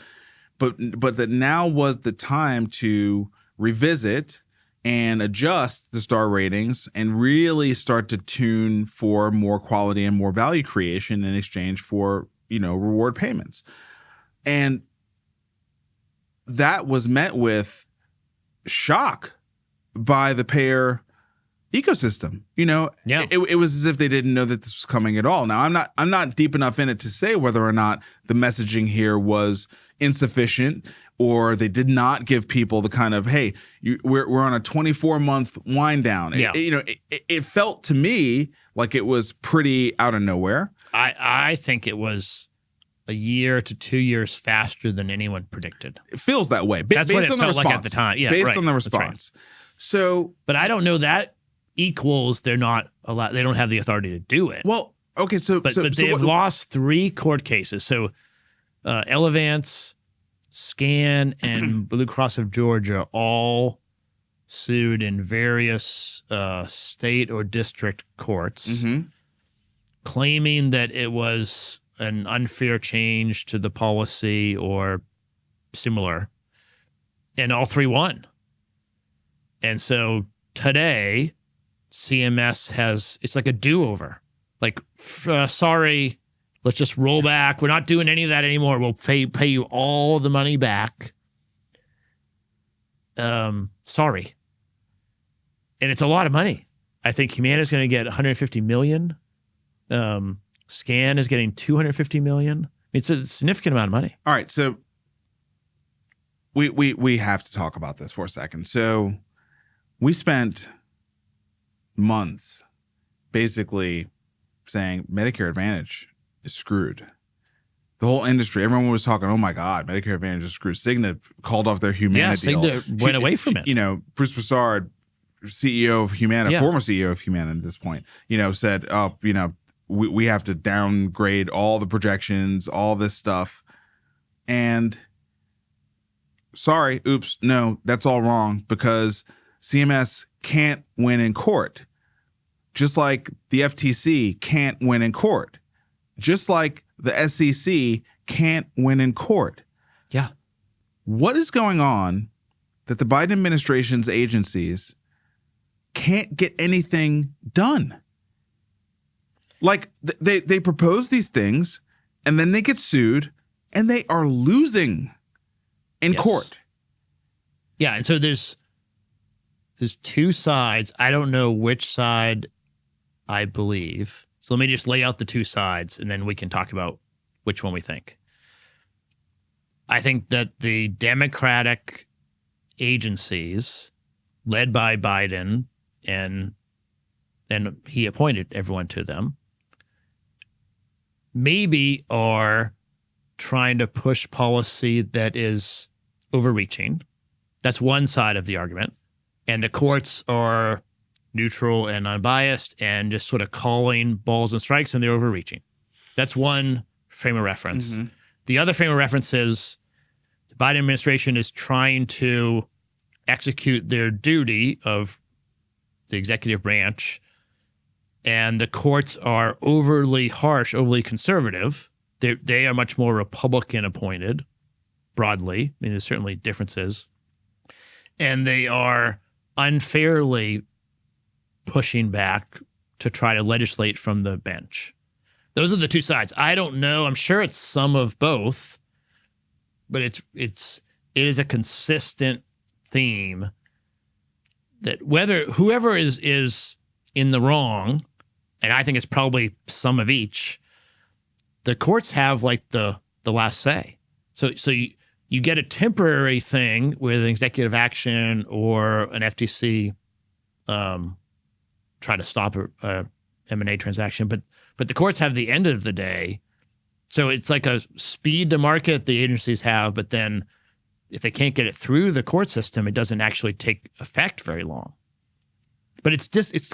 But that now was the time to revisit and adjust the star ratings and really start to tune for more quality and more value creation in exchange for, reward payments. And that was met with shock by the payer ecosystem. It was as if they didn't know that this was coming at all. Now, I'm not deep enough in it to say whether or not the messaging here was insufficient or they did not give people the kind of, hey, we're on a 24-month wind down. Yeah. It felt to me like it was pretty out of nowhere. I think it was a year to 2 years faster than anyone predicted. It feels that way. That's what it felt like at the time. Yeah, based on the response. Right. So, but I don't know that equals they're not allowed. They don't have the authority to do it. Well, okay, but they've lost 3 court cases. So, Elevance, Scan, and Blue Cross of Georgia all sued in various state or district courts, claiming that it was an unfair change to the policy or similar, and all 3 won. And so today, CMS it's like a do-over. Like, sorry, let's just roll back. We're not doing any of that anymore. We'll pay you all the money back. Sorry. And it's a lot of money. I think Humana is going to get $150 million. Scan is getting $250 million. It's a significant amount of money. All right, so we have to talk about this for a second. So we spent months basically saying Medicare Advantage is screwed. The whole industry, everyone was talking, oh my God, Medicare Advantage is screwed. Cigna called off their Humana deal. Cigna went away from it. Bruce Broussard, CEO of Humana, former CEO of Humana at this point, said, we have to downgrade all the projections, all this stuff. And sorry, oops, no, that's all wrong because CMS can't win in court. Just like the FTC can't win in court. Just like the SEC can't win in court. Yeah. What is going on that the Biden administration's agencies can't get anything done? Like they propose these things and then they get sued and they are losing in court. Yeah, and so there's two sides. I don't know which side I believe. So let me just lay out the two sides, and then we can talk about which one we think. I think that the Democratic agencies, led by Biden, and he appointed everyone to them, maybe are trying to push policy that is overreaching. That's one side of the argument. And the courts are neutral and unbiased and just sort of calling balls and strikes, and they're overreaching. That's one frame of reference. Mm-hmm. The other frame of reference is the Biden administration is trying to execute their duty of the executive branch, and the courts are overly harsh, overly conservative. They are much more Republican appointed, broadly. I mean, there's certainly differences. And they are unfairly pushing back to try to legislate from the bench. Those are the two sides. I don't know. I'm sure it's some of both, but it is a consistent theme that whoever is in the wrong, and I think it's probably some of each, the courts have like the last say. So you get a temporary thing with an executive action or an FTC try to stop a M&A transaction, but the courts have the end of the day. So it's like a speed to market the agencies have, but then if they can't get it through the court system, it doesn't actually take effect very long. But it's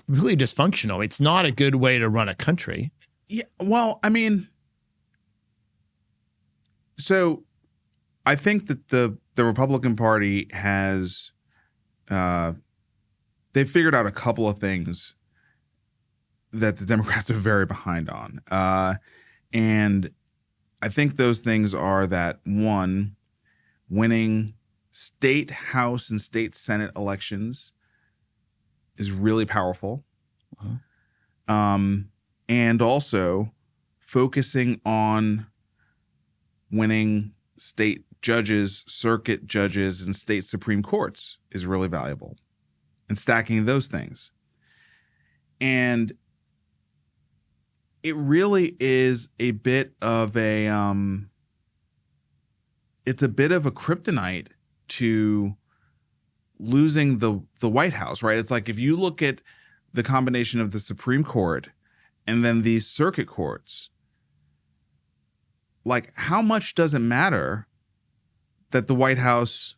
really dysfunctional. It's not a good way to run a country. Yeah, well, I mean, so I think that the Republican Party has they've figured out a couple of things that the Democrats are very behind on. And I think those things are that, one, winning state House and state Senate elections is really powerful. Uh-huh. And also focusing on winning state judges, circuit judges, and state Supreme Courts is really valuable, and stacking those things. And it really is a bit of a it's a bit of a kryptonite to losing the White House, right? It's like if you look at the combination of the Supreme Court and then these circuit courts, like how much does it matter that the White House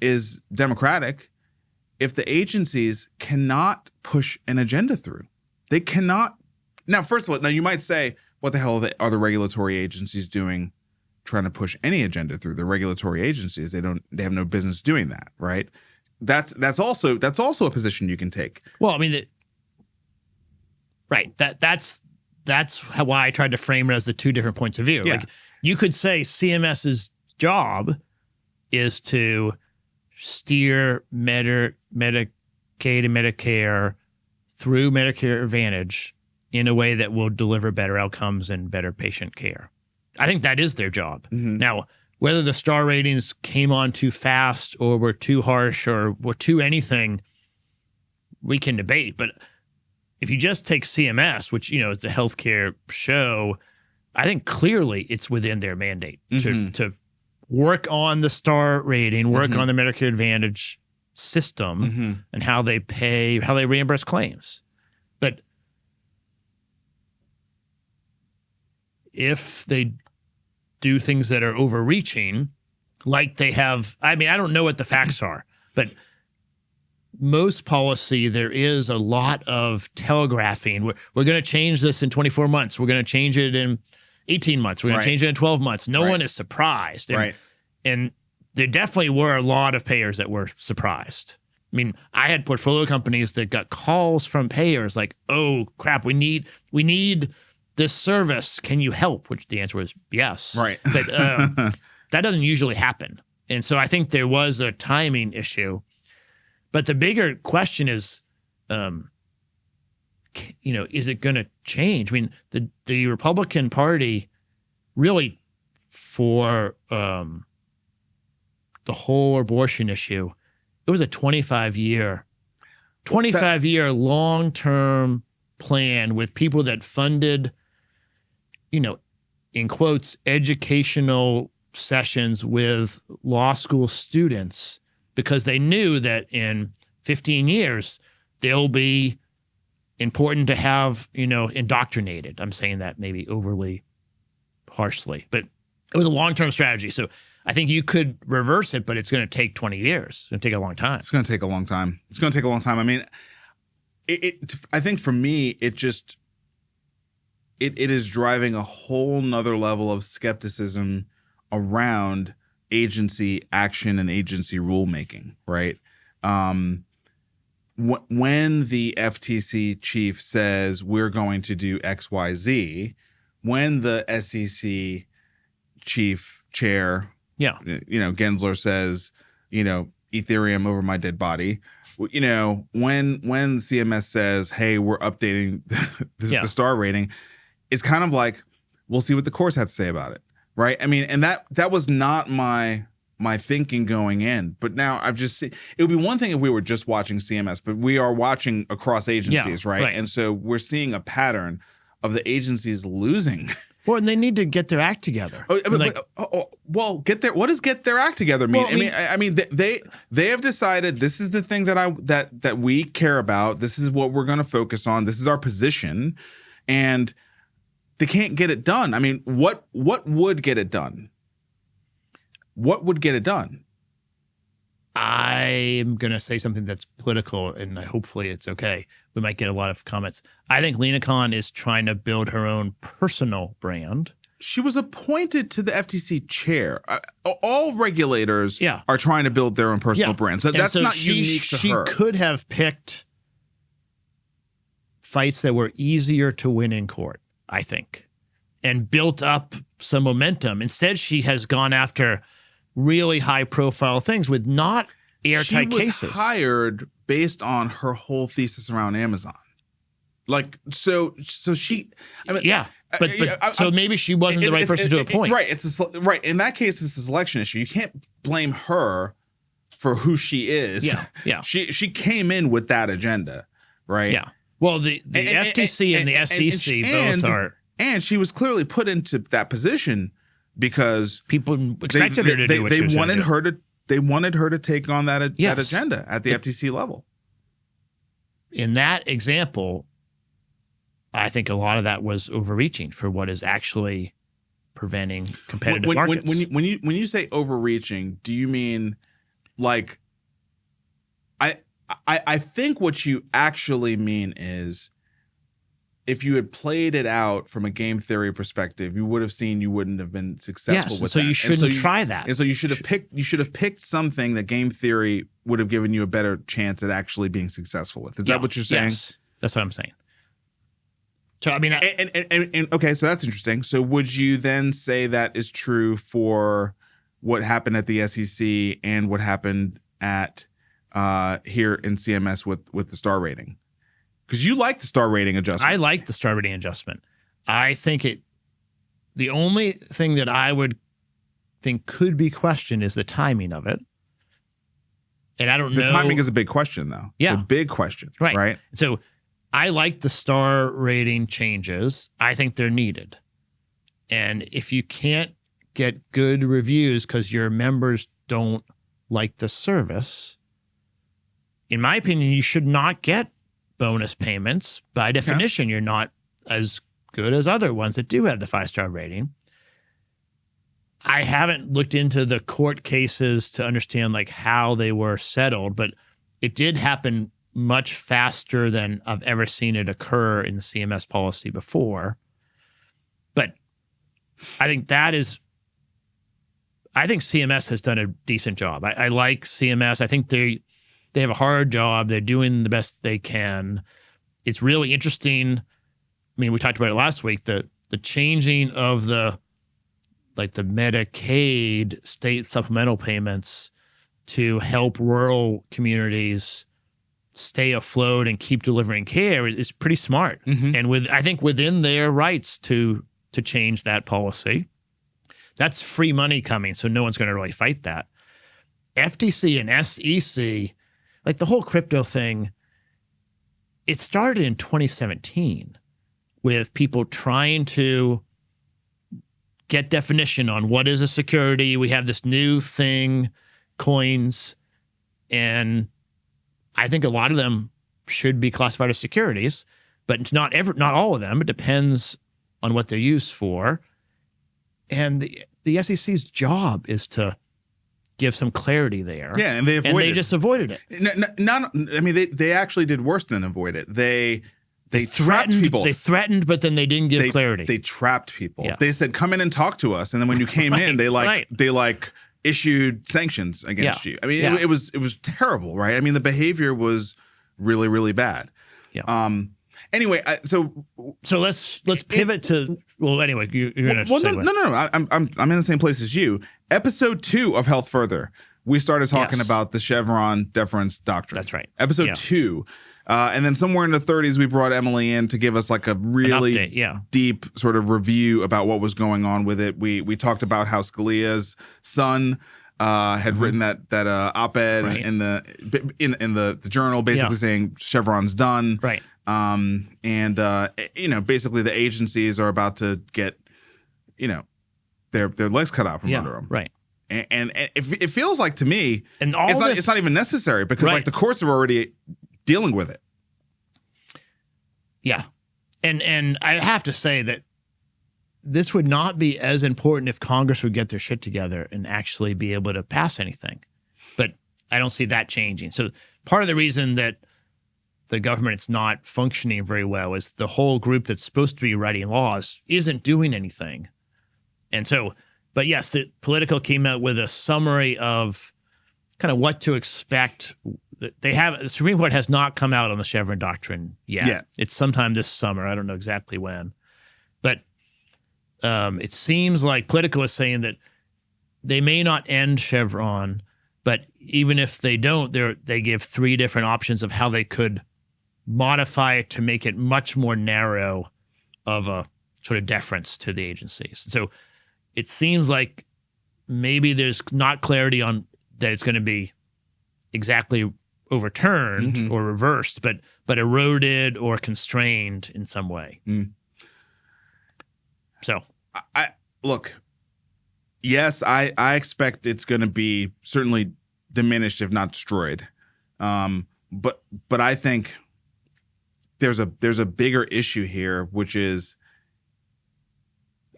is Democratic if the agencies cannot push an agenda through? They cannot. Now, first of all, now you might say, what the hell are the regulatory agencies doing trying to push any agenda through? The regulatory agencies, they have no business doing that, right? That's also a position you can take. Well, I mean, right. That's why I tried to frame it as the two different points of view. Yeah. Like you could say CMS's job is to steer Medicaid and Medicare through Medicare Advantage in a way that will deliver better outcomes and better patient care. I think that is their job. Mm-hmm. Now, whether the star ratings came on too fast or were too harsh or were too anything, we can debate. But if you just take CMS, which, it's a healthcare show, I think clearly it's within their mandate to work on the star rating, work on the Medicare Advantage system and how they reimburse claims. But if they do things that are overreaching, like they have, I mean, I don't know what the facts are, but most policy, there is a lot of telegraphing. We're going to change this in 24 months. We're going to change it in 18 months. We're going to change it in 12 months. No one is surprised. And there definitely were a lot of payers that were surprised. I mean, I had portfolio companies that got calls from payers like, oh, crap, we need this service. Can you help? Which the answer was yes. Right. But that doesn't usually happen. And so I think there was a timing issue. But the bigger question is, is it going to change? I mean, the Republican Party really for the whole abortion issue, it was a 25-year long-term plan with people that funded, in quotes, educational sessions with law school students, because they knew that in 15 years, they'll be important to have, indoctrinated. I'm saying that maybe overly harshly, but it was a long-term strategy. So I think you could reverse it, but it's going to take 20 years. It's going to take a long time. It's going to take a long time. I mean, I think for me, it is driving a whole nother level of skepticism around agency action and agency rulemaking, right? When the FTC chief says we're going to do X, Y, Z, when the SEC chair, Gensler says, Ethereum over my dead body. When CMS says, hey, we're updating the star rating, it's kind of like, we'll see what the courts have to say about it, right? I mean, and that was not my thinking going in, but now I've just seen, it would be one thing if we were just watching CMS, but we are watching across agencies, right? And so we're seeing a pattern of the agencies losing. Well, and they need to get their act together. Get their. What does get their act together mean? Well, I mean, they have decided this is the thing that we care about. This is what we're going to focus on. This is our position, and they can't get it done. I mean, what would get it done? What would get it done? I'm going to say something that's political, and hopefully it's okay. We might get a lot of comments. I think Lena Khan is trying to build her own personal brand. She was appointed to the FTC chair. All regulators are trying to build their own personal brand. So that's not unique to her. She could have picked fights that were easier to win in court, I think, and built up some momentum. Instead, she has gone after really high-profile things with not airtight cases. She was hired based on her whole thesis around Amazon. So she... I mean, so maybe she wasn't the right person to appoint. Right. Right. In that case, it's a selection issue. You can't blame her for who she is. Yeah. She came in with that agenda, right? Yeah. Well, the FTC and the SEC both are... And she was clearly put into that position because people expected her to do what she was wanted her to. They wanted her to take on that agenda at the FTC level. In that example, I think a lot of that was overreaching for what is actually preventing competitive markets. When you say overreaching, do you mean like? I think what you actually mean is, if you had played it out from a game theory perspective, you would have seen you wouldn't have been successful with that. So you shouldn't try that. And so you should have picked something that game theory would have given you a better chance at actually being successful with. Is that what you're saying? Yes, that's what I'm saying. So I mean, and okay, so that's interesting. So would you then say that is true for what happened at the SEC and what happened at here in CMS with the star rating? Because you like the star rating adjustment. I like the star rating adjustment. I think the only thing that I would think could be questioned is the timing of it. And I don't know. The timing is a big question, though. Yeah. It's a big question. Right. So I like the star rating changes. I think they're needed. And if you can't get good reviews because your members don't like the service, in my opinion, you should not get bonus payments. By definition, you're not as good as other ones that do have the 5-star rating. I haven't looked into the court cases to understand like how they were settled, but it did happen much faster than I've ever seen it occur in CMS policy before. But I think CMS has done a decent job. I like CMS. I think they have a hard job. They're doing the best they can. It's really interesting. I mean, we talked about it last week, the changing of the Medicaid state supplemental payments to help rural communities stay afloat and keep delivering care is pretty smart. Mm-hmm. And I think within their rights to change that policy. That's free money coming, so no one's going to really fight that. FTC and SEC, like the whole crypto thing, it started in 2017 with people trying to get definition on what is a security. We have this new thing, coins, and I think a lot of them should be classified as securities, but not all of them. It depends on what they're used for. And the SEC's job is to give some clarity there. Yeah, and they just avoided it. They actually did worse than avoid it. They threatened trapped people. They threatened, but then they didn't give clarity. They trapped people. Yeah. They said, "Come in and talk to us," and then when you came in, they issued sanctions against you. I mean, it was terrible, right? I mean, the behavior was really, really bad. Yeah. Anyway, so let's pivot to. Well, anyway, you're gonna. No. I'm in the same place as you. Episode 2 of Health Further, we started talking about the Chevron deference doctrine. That's right. Episode 2. And then somewhere in the 30s, we brought Emily in to give us like a really deep sort of review about what was going on with it. We talked about how Scalia's son had written that op-ed in the journal, basically saying Chevron's done. Right. Basically the agencies are about to get, their legs cut out from under them. Right. And it feels like to me, and it's not even necessary because like the courts are already dealing with it. Yeah. And I have to say that this would not be as important if Congress would get their shit together and actually be able to pass anything. But I don't see that changing. So part of the reason that the government is not functioning very well is the whole group that's supposed to be writing laws isn't doing anything. And so, but yes, the Politico came out with a summary of kind of what to expect. The Supreme Court has not come out on the Chevron doctrine yet. Yeah. It's sometime this summer. I don't know exactly when. But it seems like Politico is saying that they may not end Chevron, but even if they don't, they give 3 different options of how they could modify it to make it much more narrow of a sort of deference to the agencies. So it seems like maybe there's not clarity on that it's going to be exactly overturned or reversed, but eroded or constrained in some way. So I look, yes, I expect it's going to be certainly diminished, if not destroyed. But I think there's a bigger issue here, which is,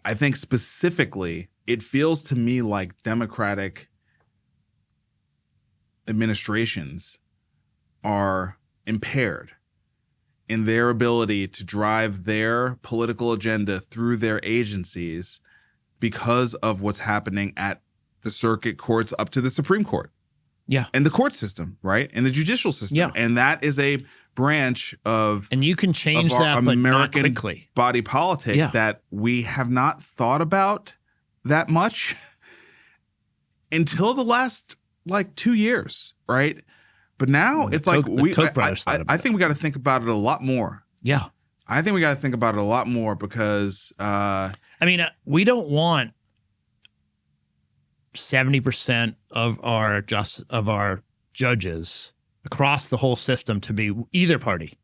I think specifically, it feels to me like Democratic administrations are impaired in their ability to drive their political agenda through their agencies because of what's happening at the circuit courts up to the Supreme Court. Yeah. And the court system, right? And the judicial system. Yeah. And that is a branch of and you can change that, American but not quickly. Body politic that we have not thought about that much until the last 2 years, right? But now it's like I think we got to think about it a lot more. Yeah. I think we got to think about it a lot more because we don't want 70% of our judges across the whole system to be either party.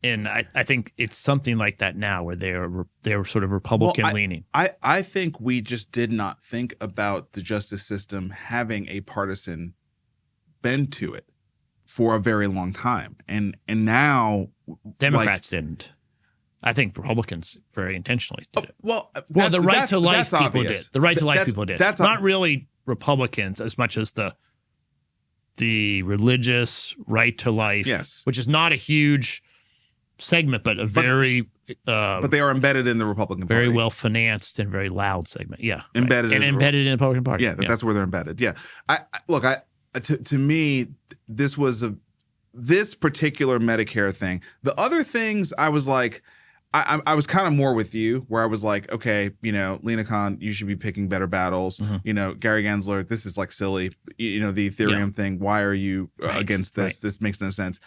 And I think it's something like that now where they're sort of Republican leaning. I think we just did not think about the justice system having a partisan bend to it for a very long time. And now Democrats didn't. I think Republicans very intentionally did it. The right to life people obvious. did. The right to life people did. That's not really Republicans as much as the religious right to life, which is not a huge segment, but very but they are embedded in the Republican Party. Very well financed and very loud segment. Yeah. Embedded in the Republican Party. Yeah, that's where they're embedded. Yeah. To me, this particular Medicare thing. The other things I was like, I was kind of more with you, where I was like, okay, Lena Khan, you should be picking better battles. Gary Gensler, this is silly. The Ethereum thing. Why are you against this? Right. This makes no sense.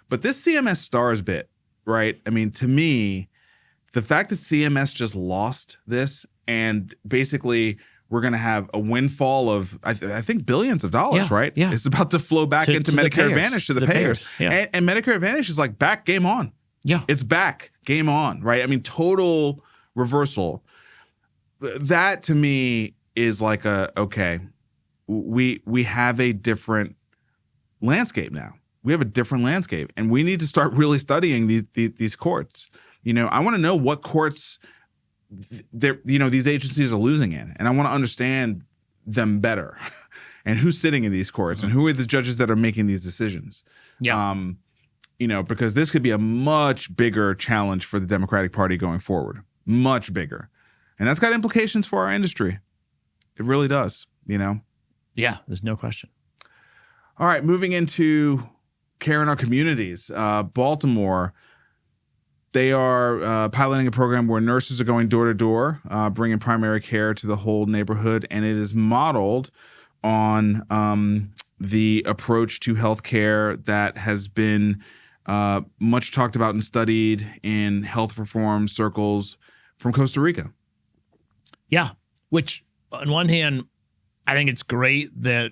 But this CMS Stars bit, right? I mean, to me, the fact that CMS just lost this and basically we're going to have a windfall of, I think, billions of dollars, right? Yeah. It's about to flow back into Medicare Advantage to the payers. Yeah. And Medicare Advantage is like back, game on. Yeah. It's back, game on, right? I mean, total reversal. That to me is like okay, we have a different landscape now. We have a different landscape, and we need to start really studying these courts. I want to know what courts these agencies are losing in, and I want to understand them better, and who's sitting in these courts, and who are the judges that are making these decisions. Yeah. Because this could be a much bigger challenge for the Democratic Party going forward, much bigger, and that's got implications for our industry. It really does. Yeah, there's no question. All right, moving into care in our communities. Baltimore, they are piloting a program where nurses are going door to door, bringing primary care to the whole neighborhood, and it is modeled on the approach to healthcare that has been much talked about and studied in health reform circles from Costa Rica. Yeah, which on one hand, I think it's great that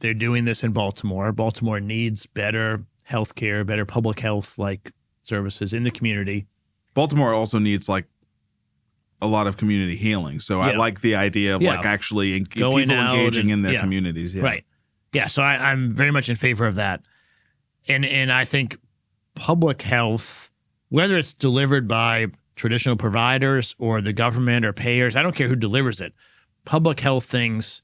they're doing this in Baltimore. Baltimore needs better healthcare, better public health like services in the community. Baltimore also needs like a lot of community healing. So I like the idea of like actually people engaging in their communities. Yeah. Right. Yeah. So I'm very much in favor of that. And I think public health, whether it's delivered by traditional providers or the government or payers, I don't care who delivers it. Public health things,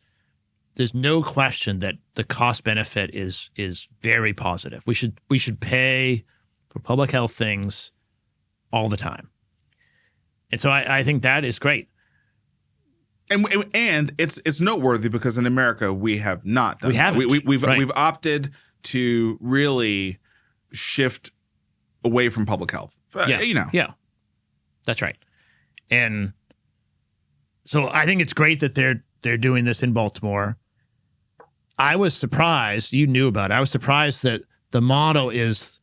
there's no question that the cost benefit is very positive. We should pay for public health things all the time. And so I think that is great. And it's noteworthy because in America we have not done that. We've opted to really shift away from public health. Yeah. That's right. And so I think it's great that they're doing this in Baltimore. I was surprised, you knew about it. I was surprised that the model is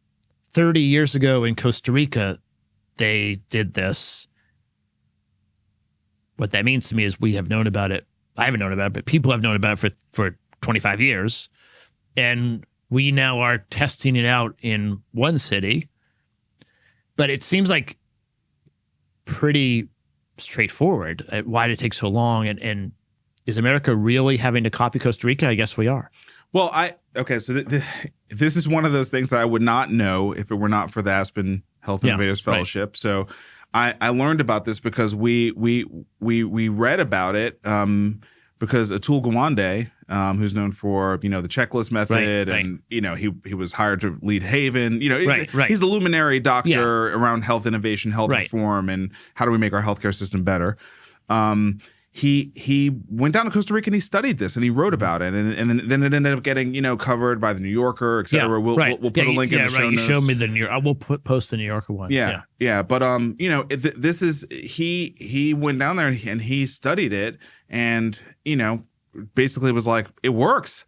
30 years ago in Costa Rica, they did this. What that means to me is we have known about it. I haven't known about it, but people have known about it for 25 years. And we now are testing it out in one city. But it seems like pretty straightforward. Why did it take so long? And is America really having to copy Costa Rica? I guess we are. Well, so this is one of those things that I would not know if it were not for the Aspen Health Innovators Fellowship. Right. So I learned about this because we read about it because Atul Gawande, who's known for the checklist method, and he was hired to lead Haven. He's the luminary doctor around health innovation, health reform, and how do we make our healthcare system better. He went down to Costa Rica and he studied this and he wrote about it, and then it ended up getting covered by the New Yorker, et cetera. We'll put a link in the show notes. You showed me the New York. I will post the New Yorker one. Yeah. But this is he went down there and he studied it, and basically was like, it works.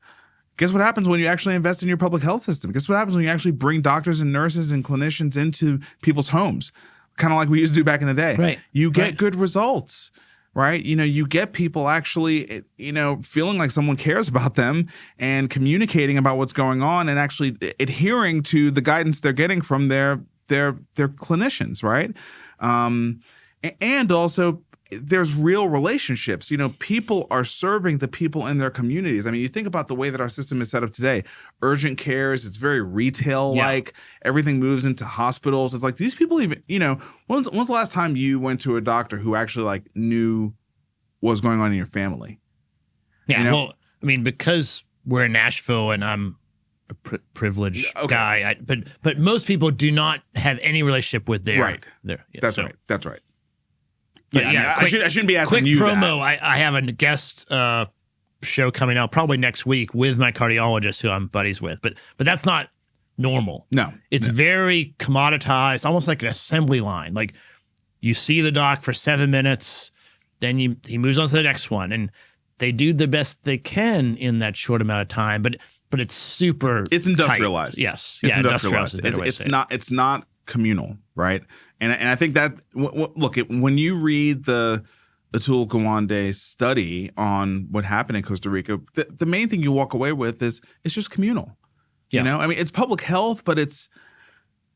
Guess what happens when you actually invest in your public health system? Guess what happens when you actually bring doctors and nurses and clinicians into people's homes, kind of like we used to do back in the day. Right. You get good results. Right. You get people actually, feeling like someone cares about them and communicating about what's going on and actually adhering to the guidance they're getting from their clinicians. Right. And also there's real relationships. People are serving the people in their communities. I mean, you think about the way that our system is set up today. Urgent cares, it's very retail-like. Everything moves into hospitals. It's like these people even, when's the last time you went to a doctor who actually knew what was going on in your family? Yeah, well, I mean, because we're in Nashville and I'm a privileged guy, but most people do not have any relationship with their... Right. That's right. Yeah, I shouldn't be asking you quick promo. I have a guest show coming out probably next week with my cardiologist who I'm buddies with. But that's not normal. No. It's very commoditized, almost like an assembly line. Like you see the doc for 7 minutes, then he moves on to the next one. And they do the best they can in that short amount of time. But it's super It's industrialized. Tight. Yes. It's industrialized. It's not communal, right? And I think that look, when you read the Atul Gawande's study on what happened in Costa Rica, the main thing you walk away with is it's just communal. Yeah. You know, I mean, it's public health, but it's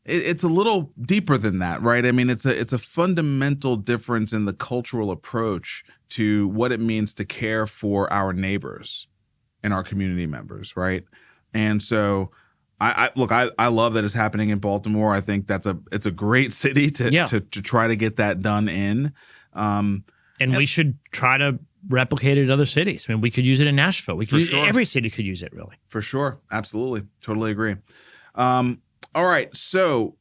a little deeper than that, right? I mean, it's a fundamental difference in the cultural approach to what it means to care for our neighbors and our community members, right? And so I love that it's happening in Baltimore. I think it's a great city to try to get that done in. And we should try to replicate it in other cities. I mean, we could use it in Nashville. Every city could use it, really. For sure. Absolutely. Totally agree. All right. So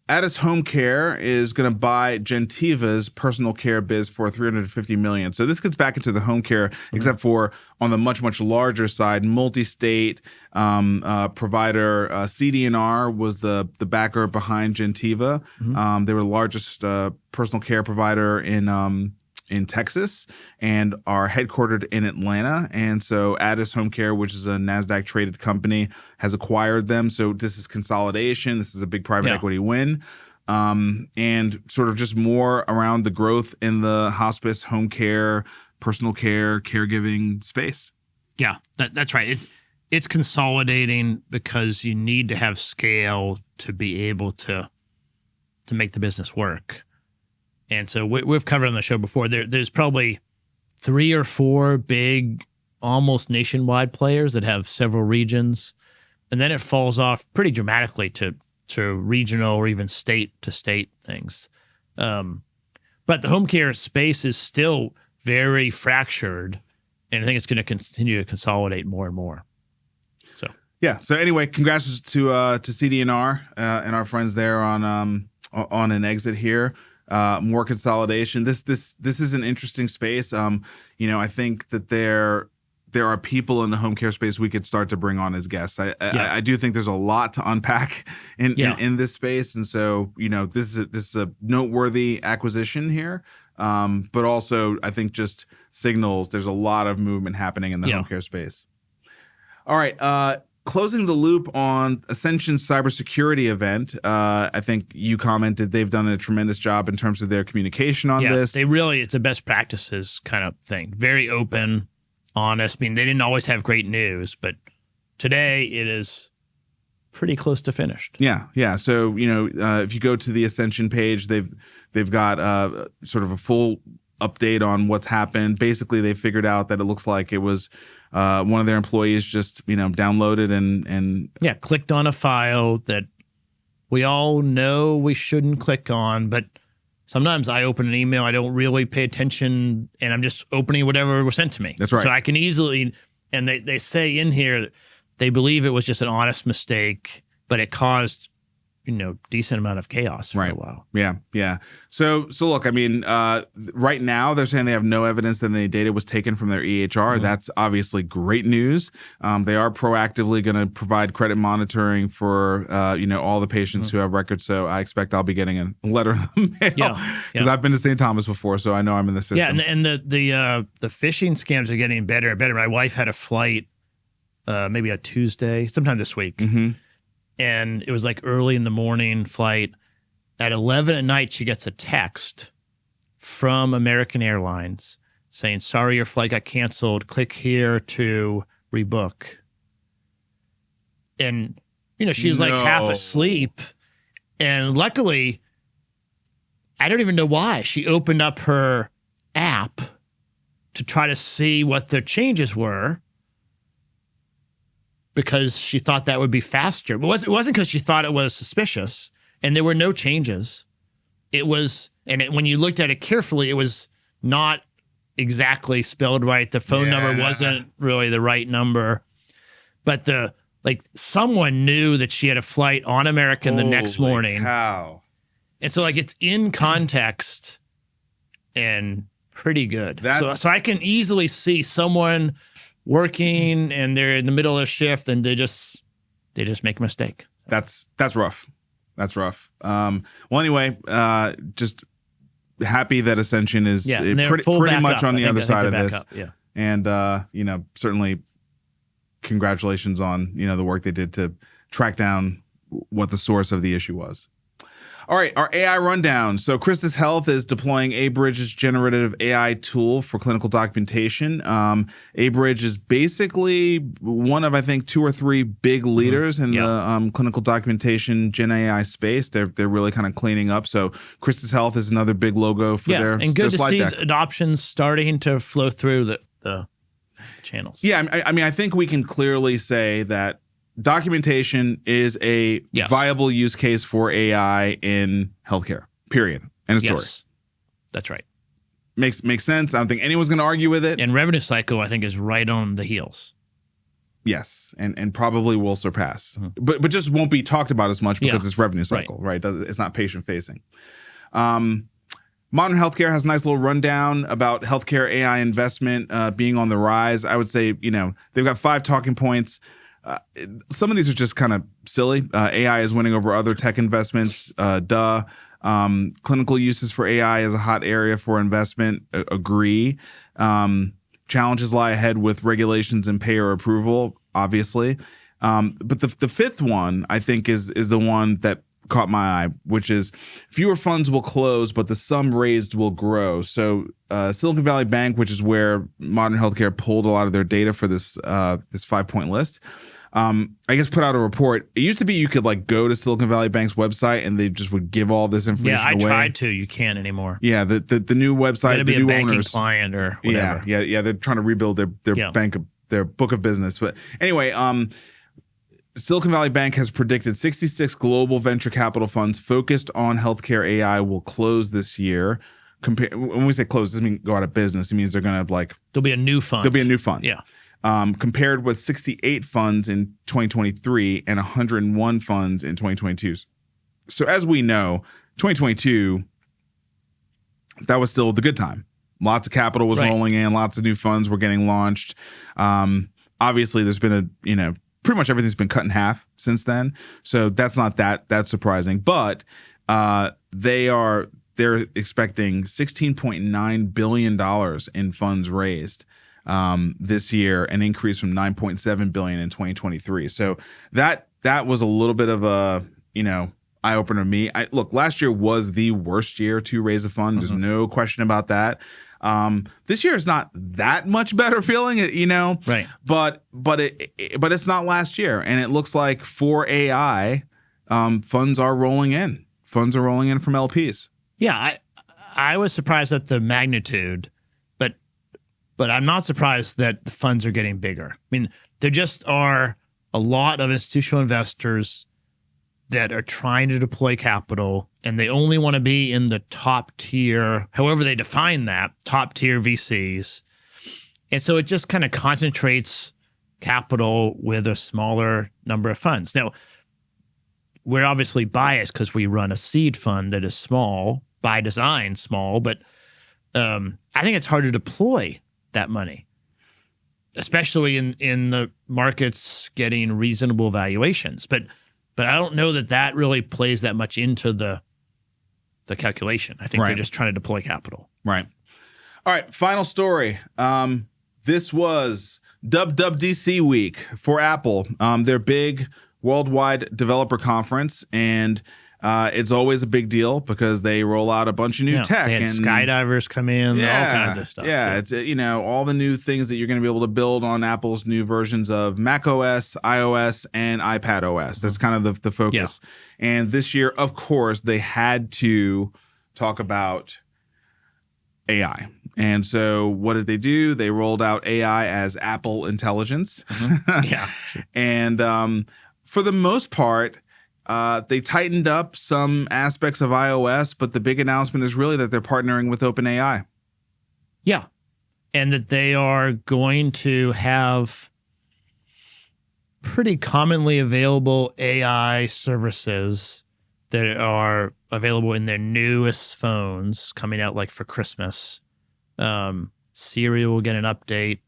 Addus HomeCare is going to buy Gentiva's personal care biz for $350 million. So this gets back into the home care, except for on the much, much larger side, multi-state provider CD&R was the backer behind Gentiva. They were the largest personal care provider in Texas and are headquartered in Atlanta. And so Addus HomeCare, which is a NASDAQ traded company, has acquired them. So this is consolidation. This is a big private equity win. And sort of just more around the growth in the hospice, home care, personal care, caregiving space. Yeah, that's right. It's consolidating because you need to have scale to be able to make the business work. And so we've covered on the show before, there's probably 3 or 4 big, almost nationwide players that have several regions. And then it falls off pretty dramatically to regional or even state-to-state things. But the home care space is still very fractured, and I think it's going to continue to consolidate more and more. So yeah. So anyway, congrats to CD&R and our friends there on an exit here. More consolidation. This is an interesting space. I think that there are people in the home care space we could start to bring on as guests. I do think there's a lot to unpack in this space, and so this is a noteworthy acquisition here. But also I think just signals there's a lot of movement happening in the home care space. All right. Closing the loop on Ascension cybersecurity event, I think you commented they've done a tremendous job in terms of their communication on this. It's a best practices kind of thing. Very open, honest. I mean, they didn't always have great news, but today it is pretty close to finished. Yeah. So, if you go to the Ascension page, they've got sort of a full update on what's happened. Basically, they figured out that it looks like it was one of their employees just, downloaded and clicked on a file that we all know we shouldn't click on. But sometimes I open an email, I don't really pay attention, and I'm just opening whatever was sent to me. That's right. So I can easily, and they say in here that they believe it was just an honest mistake, but it caused decent amount of chaos for a while. Yeah. So look, I mean, right now they're saying they have no evidence that any data was taken from their EHR. That's obviously great news. They are proactively going to provide credit monitoring for, all the patients who have records. So I expect I'll be getting a letter in the mail because I've been to St. Thomas before, so I know I'm in the system. Yeah, and the phishing scams are getting better and better. My wife had a flight maybe a Tuesday, sometime this week. And it was like early in the morning flight. At 11 at night, she gets a text from American Airlines saying, sorry, your flight got canceled. Click here to rebook. And, she's like half asleep. And luckily, I don't even know why. She opened up her app to try to see what the changes were, because she thought that would be faster. But it wasn't because she thought it was suspicious, and there were no changes. It was, when you looked at it carefully, it was not exactly spelled right. The phone number wasn't really the right number. But someone knew that she had a flight on American the next morning. Cow. And so it's in context and pretty good. So I can easily see someone working and they're in the middle of a shift and they just make a mistake. That's rough. That's rough. Well, anyway, just happy that Ascension is pretty much on the other side of this. Yeah. And certainly congratulations on the work they did to track down what the source of the issue was. All right, our AI rundown. So Christus Health is deploying Abridge's generative AI tool for clinical documentation. Abridge is basically one of, I think, 2 or 3 big leaders in the clinical documentation Gen AI space. They're really kind of cleaning up. So Christus Health is another big logo for their and good to slide see deck. adoption starting to flow through the channels. Yeah, I mean, I think we can clearly say that documentation is a viable use case for AI in healthcare, period. End of story. Yes, that's right. Makes sense. I don't think anyone's going to argue with it. And revenue cycle, I think, is right on the heels. Yes, and probably will surpass. But just won't be talked about as much because it's revenue cycle, right? It's not patient-facing. Modern Healthcare has a nice little rundown about healthcare AI investment being on the rise. I would say, they've got 5 talking points. Some of these are just kind of silly. AI is winning over other tech investments. Clinical uses for AI is a hot area for investment. Agree. Challenges lie ahead with regulations and payer approval, obviously. But the 5th one, I think, is the one that caught my eye, which is fewer funds will close, but the sum raised will grow. So Silicon Valley Bank, which is where Modern Healthcare pulled a lot of their data for this 5-point list, I guess put out a report. It used to be you could go to Silicon Valley Bank's website and they just would give all this information away. Yeah, I tried to. You can't anymore. Yeah, the new website, the new owners, client or whatever. Yeah. They're trying to rebuild their bank, their book of business. But anyway, Silicon Valley Bank has predicted 66 global venture capital funds focused on healthcare AI will close this year. When we say close, it doesn't mean go out of business. It means they're going to there'll be a new fund. There'll be a new fund. Yeah. Compared with 68 funds in 2023 and 101 funds in 2022. So as we know, 2022, that was still the good time. Lots of capital was rolling in. Lots of new funds were getting launched. Obviously, there's been pretty much everything's been cut in half since then. So that's not that surprising. But they're expecting $16.9 billion in funds raised this year, an increase from $9.7 billion in 2023. So that was a little bit of a eye opener to me. Look, last year was the worst year to raise a fund. There's no question about that. This year is not that much better feeling, right? But it's not last year, and it looks like for AI, funds are rolling in. Funds are rolling in from LPs. Yeah, I was surprised at the magnitude, but I'm not surprised that the funds are getting bigger. I mean, there just are a lot of institutional investors that are trying to deploy capital, and they only want to be in the top tier, however they define that, top tier VCs. And so it just kind of concentrates capital with a smaller number of funds. Now, we're obviously biased because we run a seed fund that is small, by design small, but I think it's hard to deploy that money, especially in the markets getting reasonable valuations. But I don't know that really plays that much into the calculation. I think they're just trying to deploy capital. Right. All right. Final story. This was WWDC week for Apple, their big worldwide developer conference. And it's always a big deal because they roll out a bunch of new tech. They had skydivers come in, all kinds of stuff. Yeah, it's all the new things that you're going to be able to build on Apple's new versions of Mac OS, iOS, and iPad OS. That's kind of the focus. Yeah. And this year, of course, they had to talk about AI. And so what did they do? They rolled out AI as Apple Intelligence. Yeah. And for the most part, they tightened up some aspects of iOS, but the big announcement is really that they're partnering with OpenAI. Yeah. And that they are going to have pretty commonly available AI services that are available in their newest phones coming out for Christmas. Siri will get an update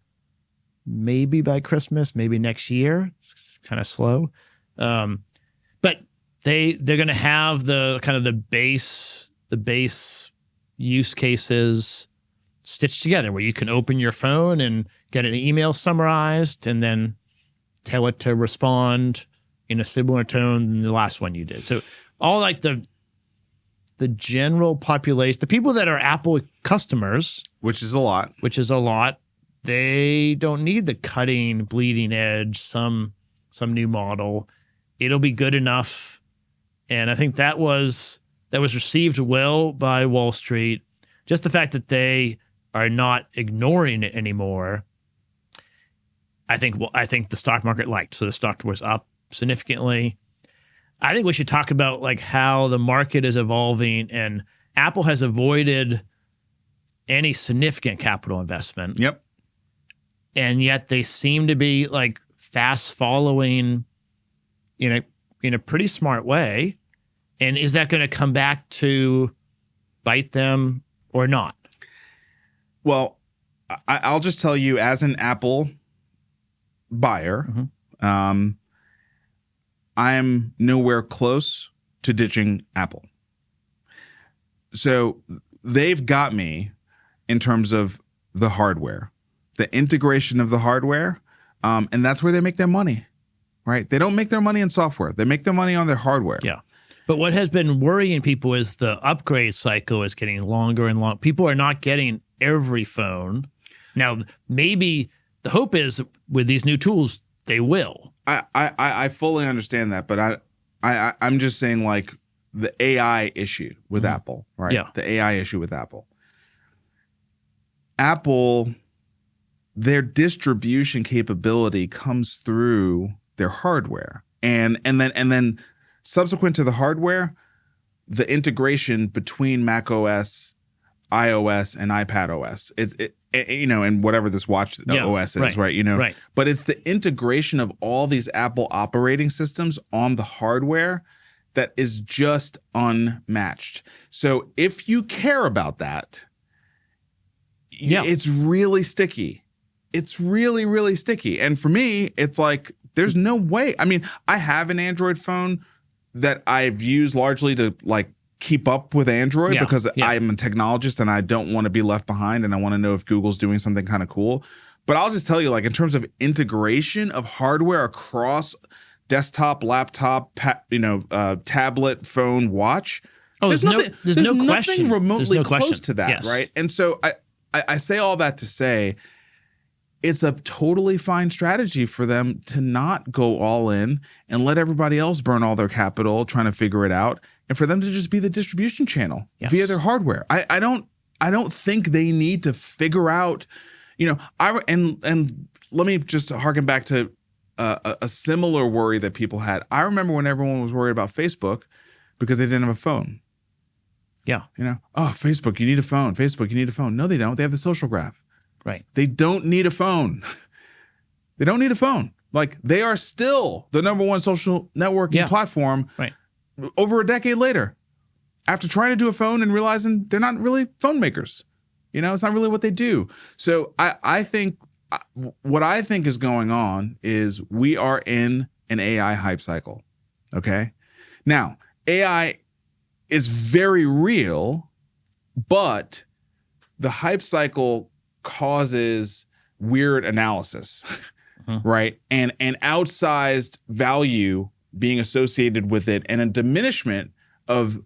maybe by Christmas, maybe next year. It's kind of slow. But they're going to have the base use cases stitched together where you can open your phone and get an email summarized and then tell it to respond in a similar tone than the last one you did. So all the the general population, the people that are Apple customers, which is a lot, they don't need the cutting, bleeding edge, some new model. It'll be good enough. And I think that was received well by Wall Street. Just the fact that they are not ignoring it anymore, I think the stock market liked. So the stock was up significantly. I think we should talk about like how the market is evolving, and Apple has avoided any significant capital investment. Yep. And yet they seem to be like fast following in a pretty smart way. And is that going to come back to bite them or not? Well, I'll just tell you, as an Apple buyer, I'm nowhere close to ditching Apple. So they've got me in terms of the hardware, the integration of the hardware, and that's where they make their money, right? They don't make their money in software. They make their money on their hardware. Yeah. But what has been worrying people is the upgrade cycle is getting longer and longer. People are not getting every phone. Now, maybe the hope is with these new tools, they will. I fully understand that, but I'm just saying, like, the AI issue with Apple, right? Yeah. The AI issue with Apple. Apple, their distribution capability comes through their hardware. And then subsequent to the hardware, the integration between macOS, iOS, and iPadOS. And whatever this watch OS is, right? Right. But it's the integration of all these Apple operating systems on the hardware that is just unmatched. So if you care about that, it's really sticky. It's really, really sticky. And for me, it's like, there's no way. I mean, I have an Android phone that I've used largely to like keep up with Android because I'm a technologist and I don't want to be left behind, and I want to know if Google's doing something kind of cool. But I'll just tell you, like, in terms of integration of hardware across desktop, laptop, tablet, phone, watch, there's nothing remotely close to that, right? And so I say all that to say, it's a totally fine strategy for them to not go all in and let everybody else burn all their capital trying to figure it out, and for them to just be the distribution channel via their hardware. I don't think they need to figure out, and let me just harken back to a similar worry that people had. I remember when everyone was worried about Facebook because they didn't have a phone. Yeah. Facebook, you need a phone. Facebook, you need a phone. No, they don't. They have the social graph. Right. They don't need a phone. They don't need a phone. Like, they are still the number one social networking platform over a decade later, after trying to do a phone and realizing they're not really phone makers. It's not really what they do. So I think what I think is going on is we are in an AI hype cycle. Okay. Now, AI is very real, but the hype cycle causes weird analysis, right? And outsized value being associated with it, and a diminishment of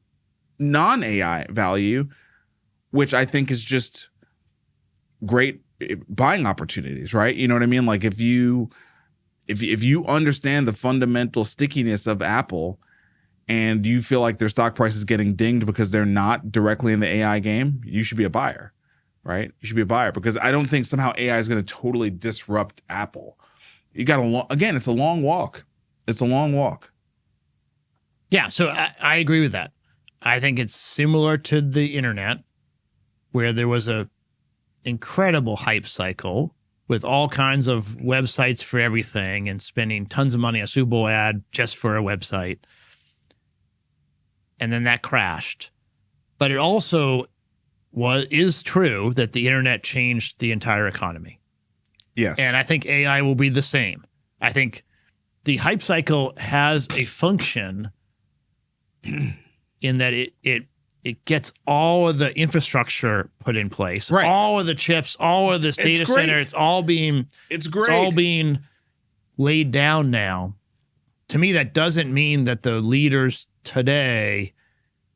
non-AI value, which I think is just great buying opportunities, right? You know what I mean? Like, if you understand the fundamental stickiness of Apple and you feel like their stock price is getting dinged because they're not directly in the AI game, you should be a buyer. Right? You should be a buyer, because I don't think somehow AI is going to totally disrupt Apple. You got it's a long walk. It's a long walk. Yeah, so I agree with that. I think it's similar to the internet, where there was a incredible hype cycle with all kinds of websites for everything and spending tons of money on a Super Bowl ad just for a website. And then that crashed. But it also is true that the internet changed the entire economy. Yes. And I think AI will be the same. I think the hype cycle has a function in that it gets all of the infrastructure put in place, right? All of the chips, all of this data center, it's all being laid down now. To me, that doesn't mean that the leaders today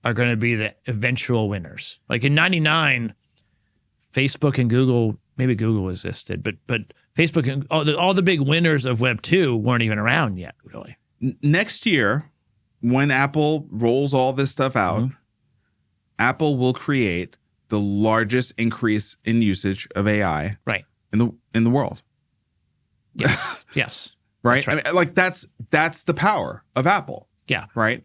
are going to be the eventual winners. Like in 99, Facebook and Google, maybe Google existed, but Facebook and all the big winners of Web 2 weren't even around yet, really. Next year, when Apple rolls all this stuff out, Apple will create the largest increase in usage of AI in the world. Yes. Yes. Right? That's right. I mean, like that's the power of Apple. Yeah. Right?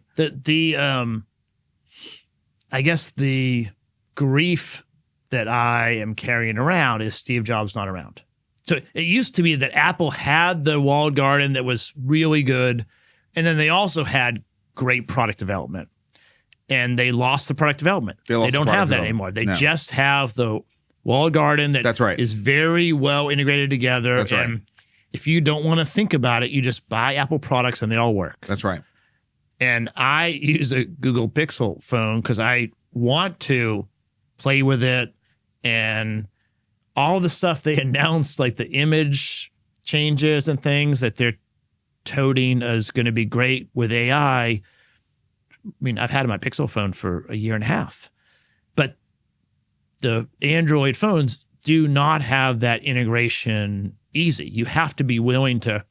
I guess the grief that I am carrying around is Steve Jobs not around. So it used to be that Apple had the walled garden that was really good, and then they also had great product development. And they lost the product development. They don't have that anymore. They just have the walled garden that is very well integrated together. That's right. And if you don't want to think about it, you just buy Apple products and they all work. That's right. And I use a Google Pixel phone because I want to play with it, and all the stuff they announced, like the image changes and things that they're toting is going to be great with AI. I mean, I've had my Pixel phone for a year and a half, but the Android phones do not have that integration easy. You have to be willing to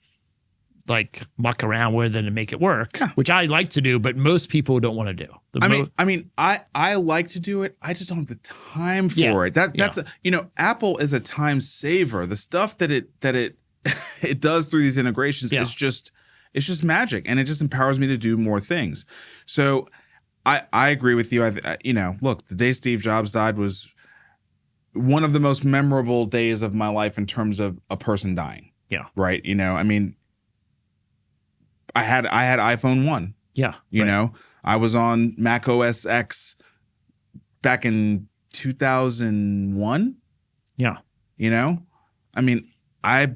like muck around with it and make it work, which I like to do, but most people don't want to do. I like to do it. I just don't have the time for it. That's Apple is a time saver. The stuff that it does through these integrations is just magic, and it just empowers me to do more things. So I agree with you. Look, the day Steve Jobs died was one of the most memorable days of my life in terms of a person dying. Yeah. Right. I had iPhone 1. Yeah. You know, I was on Mac OS X back in 2001. Yeah. I mean, I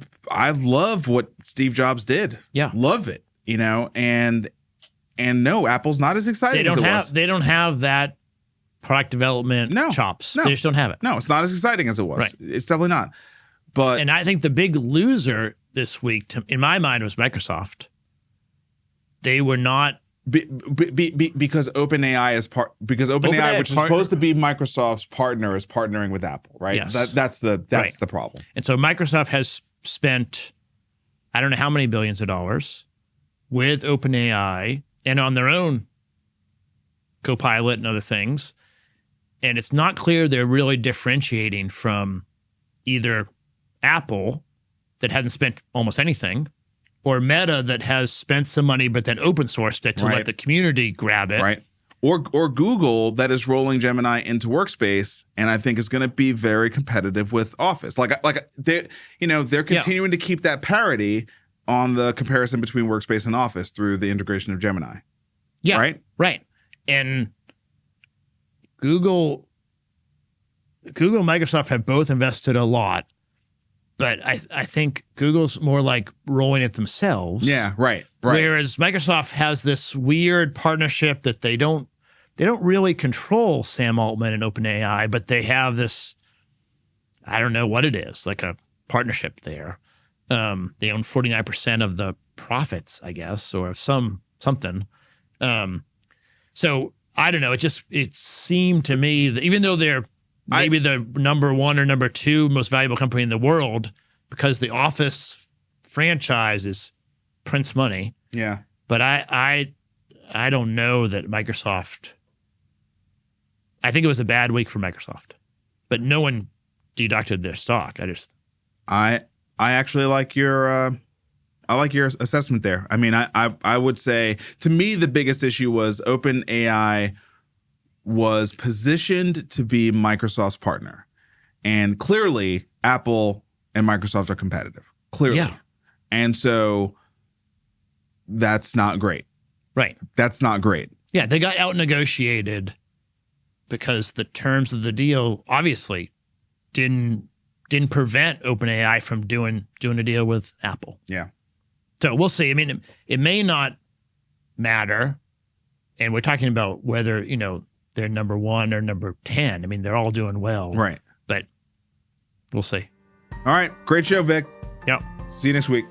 love what Steve Jobs did. Yeah. Love it. And no, Apple's not as exciting as it was. They don't have that product development chops. They just don't have it. No, it's not as exciting as it was. Right. It's definitely not. And I think the big loser this week, in my mind, was Microsoft. They were not because OpenAI OpenAI, which is supposed to be Microsoft's partner, is partnering with Apple, right? Yes. That's the problem. And so Microsoft has spent, I don't know how many billions of dollars with OpenAI and on their own Copilot and other things. And it's not clear they're really differentiating from either Apple, that hadn't spent almost anything, or Meta, that has spent some money but then open sourced it to let the community grab it. Right. Or Google, that is rolling Gemini into Workspace, and I think is going to be very competitive with Office. Like they're continuing to keep that parity on the comparison between Workspace and Office through the integration of Gemini. Yeah. Right. And Google and Microsoft have both invested a lot. But I think Google's more like rolling it themselves. Yeah, right. Whereas Microsoft has this weird partnership that they don't really control Sam Altman and OpenAI, but they have this, I don't know what it is, like a partnership there. They own 49% of the profits, I guess, or of something. So I don't know. It seemed to me that even though they're maybe the number one or number two most valuable company in the world, because the Office franchise prints money. Yeah. But I don't know that Microsoft. I think it was a bad week for Microsoft, but no one deducted their stock. I actually like your assessment there. I mean, I would say, to me, the biggest issue was OpenAI was positioned to be Microsoft's partner. And clearly, Apple and Microsoft are competitive. Clearly. Yeah. And so that's not great. Right. That's not great. Yeah, they got out-negotiated because the terms of the deal obviously didn't prevent OpenAI from doing a deal with Apple. Yeah. So we'll see. I mean, it may not matter. And we're talking about whether, they're number 1 or number 10. I mean, they're all doing well. Right. But we'll see. All right. Great show, Vic. Yep. See you next week.